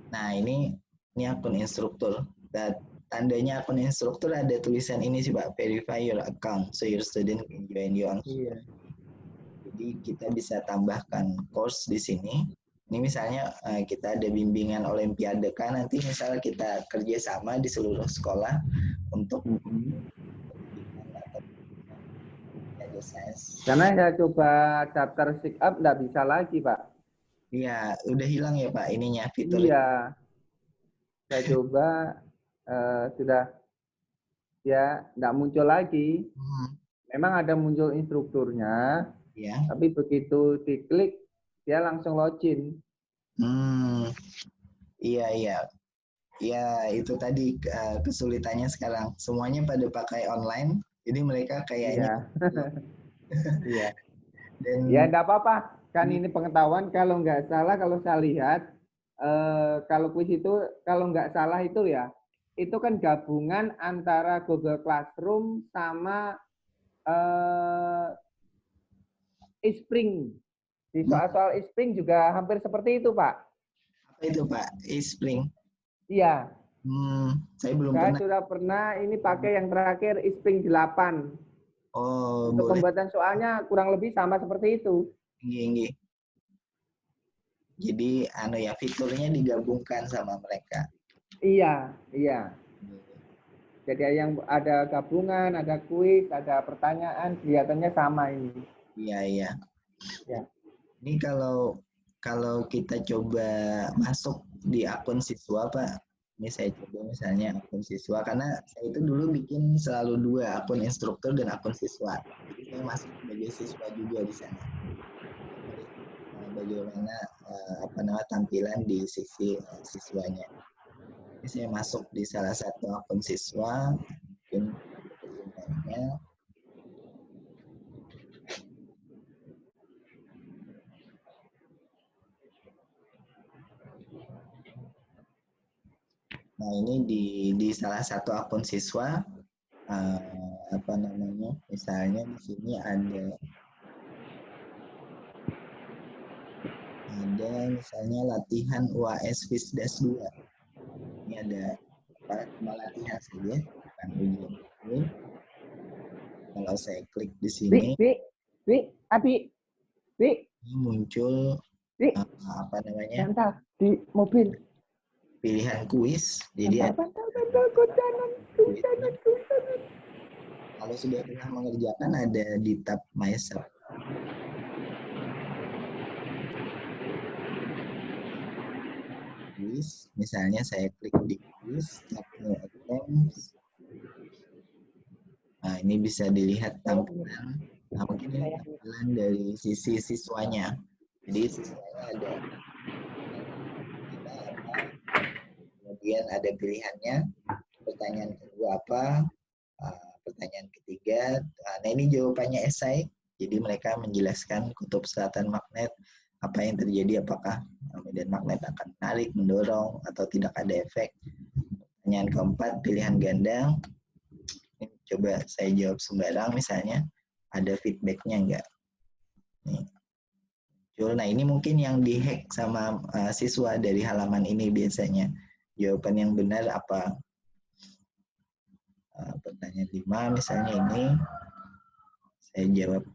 Nah, ini akun instruktur. Dan tandanya akun instruktur ada tulisan ini sih Pak, verify your account so your student can join you on. Jadi kita bisa tambahkan course di sini. Ini misalnya kita ada bimbingan olimpiade kan, nanti misalnya kita kerjasama di seluruh sekolah untuk karena saya coba daftar Speak Up nggak bisa lagi Pak. Iya, udah hilang ya Pak ininya fitur. Iya, saya coba sudah ya nggak muncul lagi. Memang ada muncul instrukturnya, tapi begitu diklik dia langsung login. Iya. Ya itu tadi kesulitannya sekarang. Semuanya pada pakai online, jadi mereka kayaknya. Iya. Ya enggak apa-apa, kan ini pengetahuan. Kalau nggak salah, kalau saya lihat, kalau kuis itu kalau nggak salah itu ya, itu kan gabungan antara Google Classroom sama eSpring. Di soal-soal eSpring juga hampir seperti itu Pak. Apa itu Pak, eSpring? Iya. Saya belum saya pernah. sudah pernah ini pakai yang terakhir eSpring 8. Oh, untuk boleh. pembuatan soalnya kurang lebih sama seperti itu. Iya. Jadi fiturnya digabungkan sama mereka. Iya. Jadi yang ada gabungan, ada kuis, ada pertanyaan, kelihatannya sama ini. Iya, iya. Ya. Ini kalau kita coba masuk di akun siswa, Pak. Ini saya coba misalnya akun siswa, karena saya itu dulu bikin selalu 2, akun instruktur dan akun siswa. Jadi saya masuk sebagai siswa juga di sana. Bagaimana tampilan di sisi siswanya. Ini saya masuk di salah satu akun siswa, mungkin dokumennya. Nah, ini di salah satu akun siswa, misalnya di sini ada misalnya latihan UAS FISDAS 2. Ini ada cuma latihan saja, bukan ujian. Ini kalau saya klik di sini, Abi, ini muncul di mobil. Pilihan kuis. Jadi kalau sudah pernah mengerjakan ada di tab myself. Kuis, misalnya saya klik di kuis, tab new attempts. Nah, ini bisa dilihat tampilan. Nah, mungkin ini tampilan dari sisi siswanya. Jadi siswanya ada kemudian ada pilihannya, pertanyaan kedua apa, pertanyaan ketiga. Nah, ini jawabannya esai. Jadi mereka menjelaskan kutub selatan magnet, apa yang terjadi, apakah medan magnet akan menarik, mendorong, atau tidak ada efek. Pertanyaan keempat, pilihan ganda. Ini coba saya jawab sembarang, misalnya ada feedbacknya enggak. Nih. Nah, ini mungkin yang dihack sama siswa dari halaman ini biasanya. Jawaban yang benar apa? Pertanyaan 5 misalnya ini. Saya jawab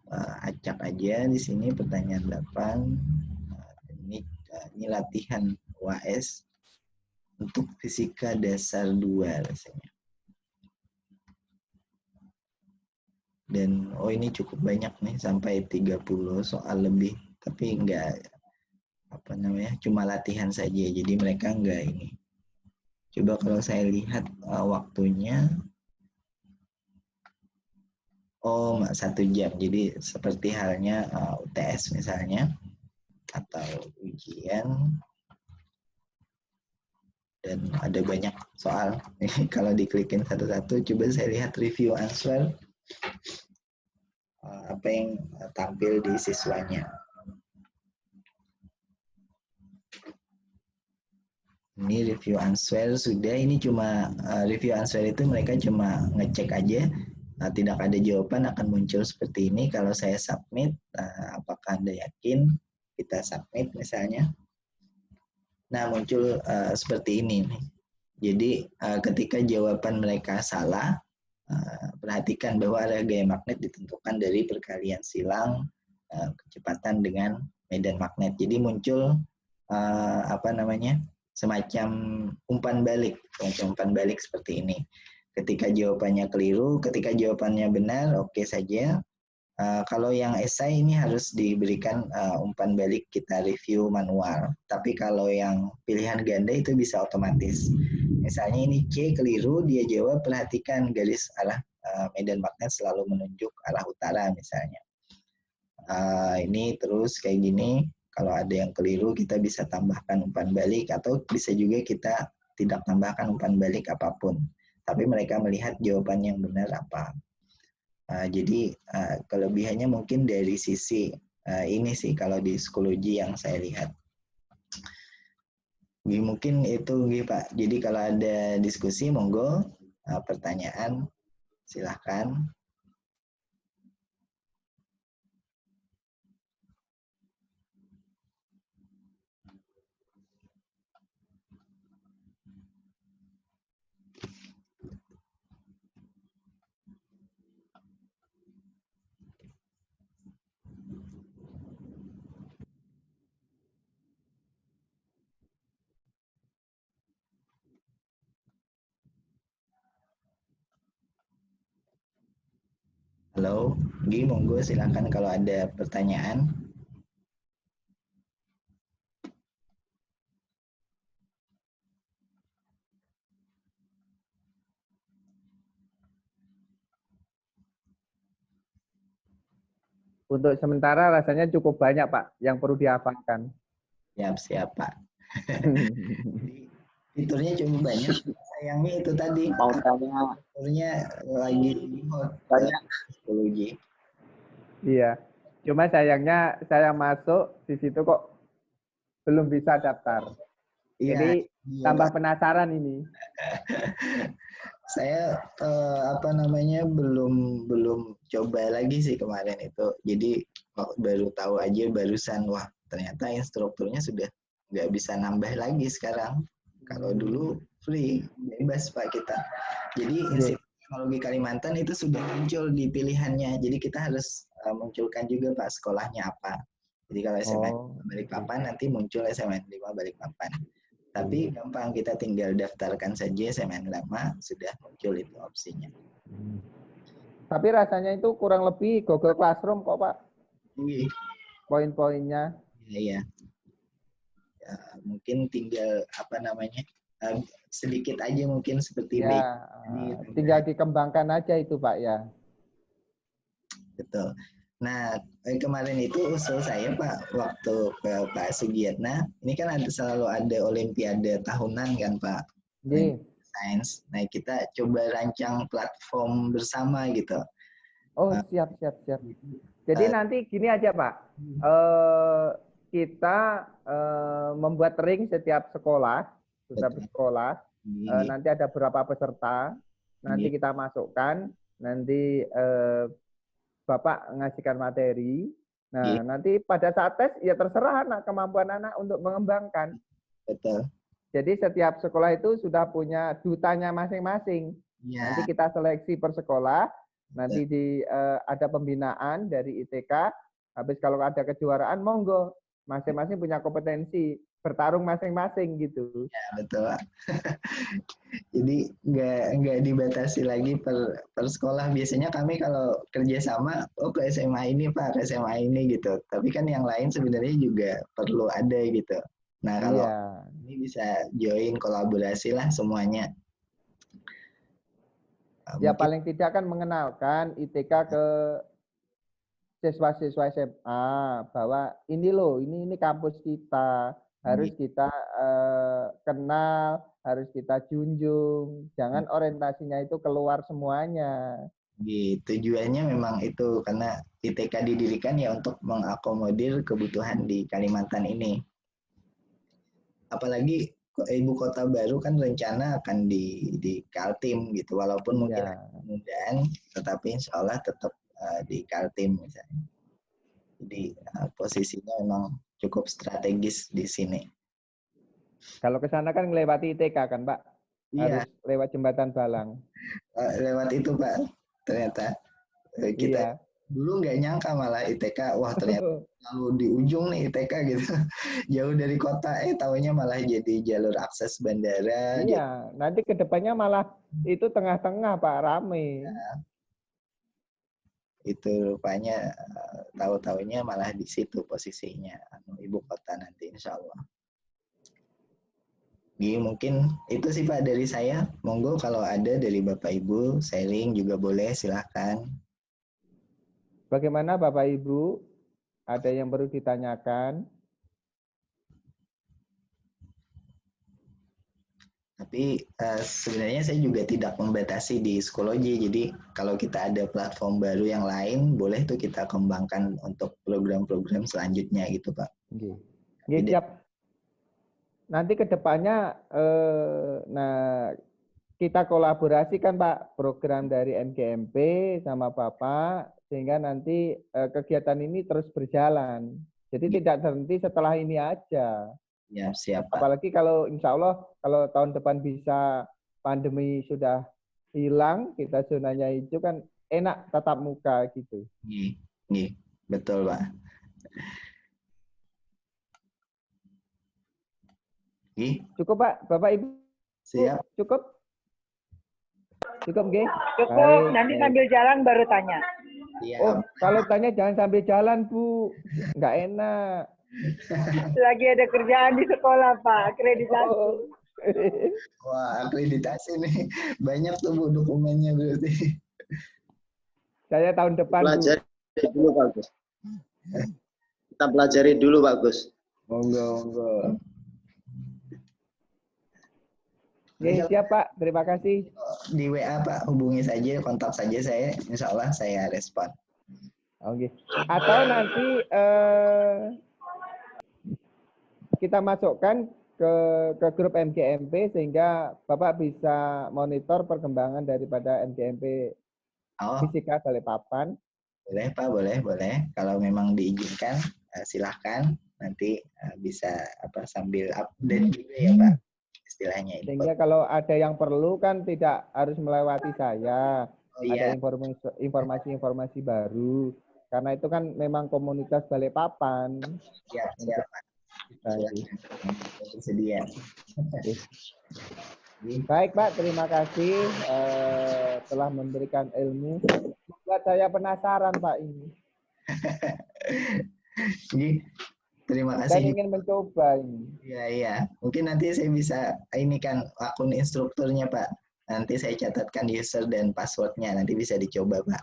acak aja di sini. Pertanyaan 8. Ini latihan UAS untuk fisika dasar 2 rasanya. Dan ini cukup banyak nih, sampai 30 soal lebih. Tapi enggak cuma latihan saja. Jadi mereka enggak ini. Coba kalau saya lihat waktunya, 1 jam. Jadi seperti halnya UTS misalnya, atau ujian. Dan ada banyak soal. Kalau diklikin satu-satu, coba saya lihat review answer. Apa yang tampil di siswanya. Ini review answer sudah. Ini cuma review answer itu mereka cuma ngecek aja. Tidak ada jawaban akan muncul seperti ini. Kalau saya submit, apakah Anda yakin? Kita submit misalnya. Nah, muncul seperti ini nih. Jadi ketika jawaban mereka salah, perhatikan bahwa arah gaya magnet ditentukan dari perkalian silang kecepatan dengan medan magnet. Jadi muncul semacam umpan balik seperti ini. Ketika jawabannya keliru, ketika jawabannya benar, oke saja. Kalau yang esai ini harus diberikan umpan balik, kita review manual. Tapi kalau yang pilihan ganda itu bisa otomatis. Misalnya ini C keliru, dia jawab perhatikan garis arah medan magnet selalu menunjuk arah utara misalnya. Ini terus kayak gini. Kalau ada yang keliru, kita bisa tambahkan umpan balik, atau bisa juga kita tidak tambahkan umpan balik apapun. Tapi mereka melihat jawaban yang benar apa. Jadi kelebihannya mungkin dari sisi ini sih kalau di psikologi yang saya lihat. Mungkin itu Pak. Jadi kalau ada diskusi, monggo pertanyaan, silahkan. Halo, Gi, monggo silakan kalau ada pertanyaan. Untuk sementara rasanya cukup banyak, Pak, yang perlu dihafalkan. Siap, Pak. Jadi, fiturnya cukup banyak. Sayangnya itu tadi, Mau tanya fiturnya lagi hot banyak. psikologi. Iya. Cuma sayangnya saya masuk di situ kok belum bisa daftar. Iya, Jadi iya, tambah Pak. penasaran ini. Saya belum coba lagi sih kemarin itu. Jadi baru tahu aja barusan, wah ternyata instrukturnya sudah nggak bisa nambah lagi sekarang. Kalau dulu free, bebas Pak kita. Jadi Institut Teknologi Kalimantan itu sudah muncul di pilihannya. Jadi kita harus munculkan juga Pak sekolahnya apa. Jadi kalau SMN Balikpapan nanti muncul SMN 5 Balikpapan. Tapi gampang, kita tinggal daftarkan saja SMN lama, sudah muncul itu opsinya. Tapi rasanya itu kurang lebih Google Classroom kok, Pak. Iya, Poin-poinnya. iya. Ya, mungkin tinggal sedikit aja mungkin seperti Ya, tinggal dikembangkan aja itu, Pak, ya. Betul. Nah, kemarin itu usul saya Pak, waktu ke Pak Sugiatna, ini kan selalu ada olimpiade tahunan kan Pak, sains. Nah, kita coba rancang platform bersama gitu. Oh, siap. Jadi nanti gini aja Pak, kita membuat ring setiap sekolah, nanti ada berapa peserta, nanti kita masukkan, nanti Bapak ngasihkan materi. Nah, nanti pada saat tes ya terserah kemampuan anak untuk mengembangkan. Betul. Jadi setiap sekolah itu sudah punya dutanya masing-masing. Ya. Nanti kita seleksi per sekolah, nanti ada pembinaan dari ITK. Habis kalau ada kejuaraan, monggo masing-masing punya kompetensi, bertarung masing-masing gitu. Ya, betul. Jadi nggak dibatasi lagi per sekolah. Biasanya kami kalau kerjasama, ke SMA ini Pak, ke SMA ini gitu. Tapi kan yang lain sebenarnya juga perlu ada gitu. Nah kalau ini bisa join kolaborasi lah semuanya. Ya paling tidak kan mengenalkan ITK ke siswa-siswa SMA bahwa ini loh, ini kampus kita. Harus kita kenal, harus kita junjung. Jangan orientasinya itu keluar semuanya. Tujuannya memang itu, karena ITK didirikan ya untuk mengakomodir kebutuhan di Kalimantan ini. Apalagi ibu kota baru kan rencana akan di Kaltim gitu, walaupun mungkin penundaan, tetapi insya Allah tetap di Kaltim misalnya. Jadi posisinya memang cukup strategis di sini. Kalau ke sana kan melewati ITK kan Pak? Harus lewat jembatan Balang. Lewat itu Pak, ternyata kita dulu nggak nyangka malah ITK, wah ternyata lalu di ujung nih ITK gitu, jauh dari kota, taunya malah jadi jalur akses bandara. Iya, nanti kedepannya malah itu tengah-tengah Pak, rame. Itu rupanya tahu-taunya malah di situ posisinya ibu kota nanti insya Allah. Jadi mungkin itu sih Pak dari saya. Monggo kalau ada dari Bapak Ibu sharing juga boleh, silahkan. Bagaimana Bapak Ibu? Ada yang perlu ditanyakan? Tapi sebenarnya saya juga tidak membatasi di psikologi. Jadi kalau kita ada platform baru yang lain, boleh tuh kita kembangkan untuk program-program selanjutnya gitu Pak. Siap. Nanti ke depannya, kita kolaborasikan Pak, program dari NGMP sama Bapak, sehingga nanti kegiatan ini terus berjalan. Jadi tidak berhenti setelah ini aja. Ya, siap Pak. Apalagi kalau insya Allah, kalau tahun depan bisa pandemi sudah hilang, kita zonanya hijau kan enak tatap muka gitu. Betul Pak. Cukup Pak, Bapak Ibu. Siap. Cukup, Nggih? Cukup, nanti sambil jalan baru tanya. Iya, Oh, kalau tanya jangan sambil jalan, Bu. Nggak enak. Lagi ada kerjaan di sekolah, Pak. Akreditasi. Oh. wah akreditasi nih. Banyak tuh Bu dokumennya berarti. Saya tahun depan, Bu. Pelajari dulu Pak Gus. Kita pelajari dulu Pak Gus. Monggo, monggo. Oke, siap Pak. Terima kasih. Di WA Pak, hubungi saja, kontak saja saya. Insya Allah saya respon. Oke. Atau nanti kita masukkan ke grup MGMP sehingga Bapak bisa monitor perkembangan daripada MGMP Oh, Fisika Balikpapan. boleh Pak, boleh. Kalau memang diizinkan, silahkan. Nanti bisa sambil update juga ya Pak, istilahnya. Sehingga kalau ada yang perlu kan tidak harus melewati saya. Oh, iya. Ada informasi-informasi baru. Karena itu kan memang komunitas Balikpapan. Siap Pak. Bersedia. Baik Pak, terima kasih telah memberikan ilmu. Membuat saya penasaran Pak ini. Terima Dan kasih. ingin mencoba ini. Iya. Mungkin nanti saya bisa ini kan akun instrukturnya Pak. Nanti saya catatkan user dan passwordnya. Nanti bisa dicoba Pak.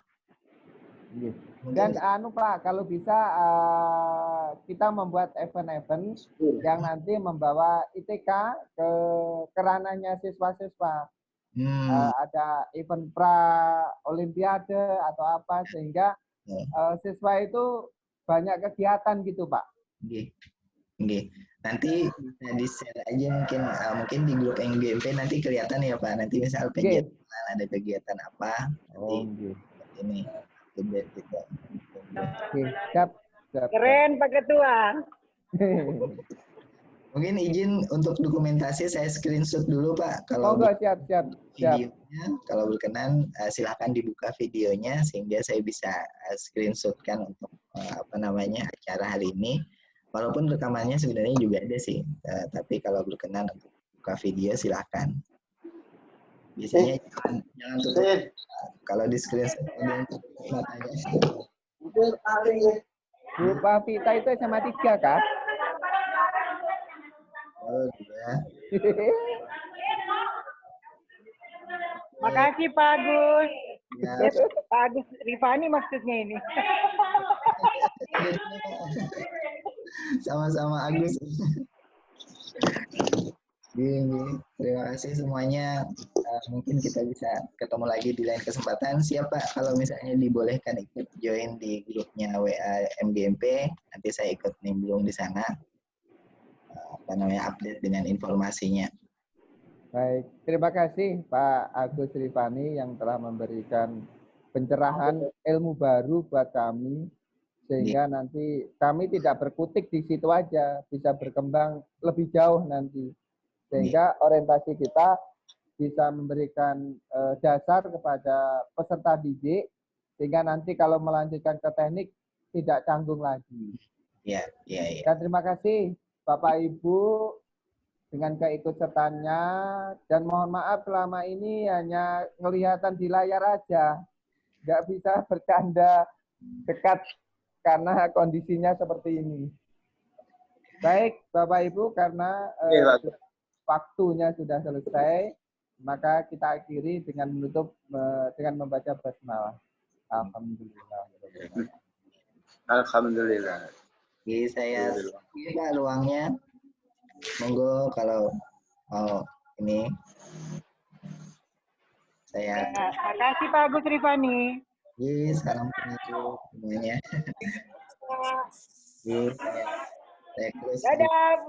Dan Pak, kalau bisa kita membuat event-event yang nanti membawa ITK ke ranahnya siswa-siswa. Ada event olimpiade atau apa sehingga siswa itu banyak kegiatan gitu Pak. Oke. Nanti bisa di-share aja mungkin di grup MGMP nanti kelihatan ya Pak. Nanti misal kegiatan ada kegiatan apa nanti ini update gitu. Oke, siap. Keren Pak Ketua. Mungkin izin untuk dokumentasi saya screenshot dulu Pak. Kalau siap. videonya, kalau berkenan silahkan dibuka videonya sehingga saya bisa screenshotkan untuk acara hari ini. Walaupun rekamannya sebenarnya juga ada sih, tapi kalau berkenan untuk buka video silahkan. Biasanya jangan tutup. Kalau di screenshot matanya. Bu Pak Vita itu SMA 3 kah? Oh, iya. Makasih Pak Agus. Ya. Pak Agus Rifani maksudnya ini. Sama-sama Agus. Terima kasih semuanya. Mungkin kita bisa ketemu lagi di lain kesempatan. Siapa kalau misalnya dibolehkan ikut join di grupnya WA MGMP, nanti saya ikut nimbrung di sana. Update dengan informasinya. Baik, terima kasih Pak Agus Rifani yang telah memberikan pencerahan ilmu baru buat kami sehingga nanti kami tidak berkutik di situ aja, bisa berkembang lebih jauh nanti sehingga orientasi kita bisa memberikan dasar kepada peserta didik sehingga nanti kalau melanjutkan ke teknik tidak canggung lagi. Iya. Dan terima kasih Bapak Ibu dengan keikutsertannya dan mohon maaf selama ini hanya kelihatan di layar aja, nggak bisa bercanda dekat karena kondisinya seperti ini. Baik Bapak Ibu, karena waktunya sudah selesai, maka kita akhiri dengan menutup dengan membaca basmalah. Alhamdulillah. Alhamdulillah. Jadi saya buka ruangnya. Monggo kalau mau ini saya. Terima kasih Pak Agus Rifani. Salam kenal semuanya. Saya close. Dadah.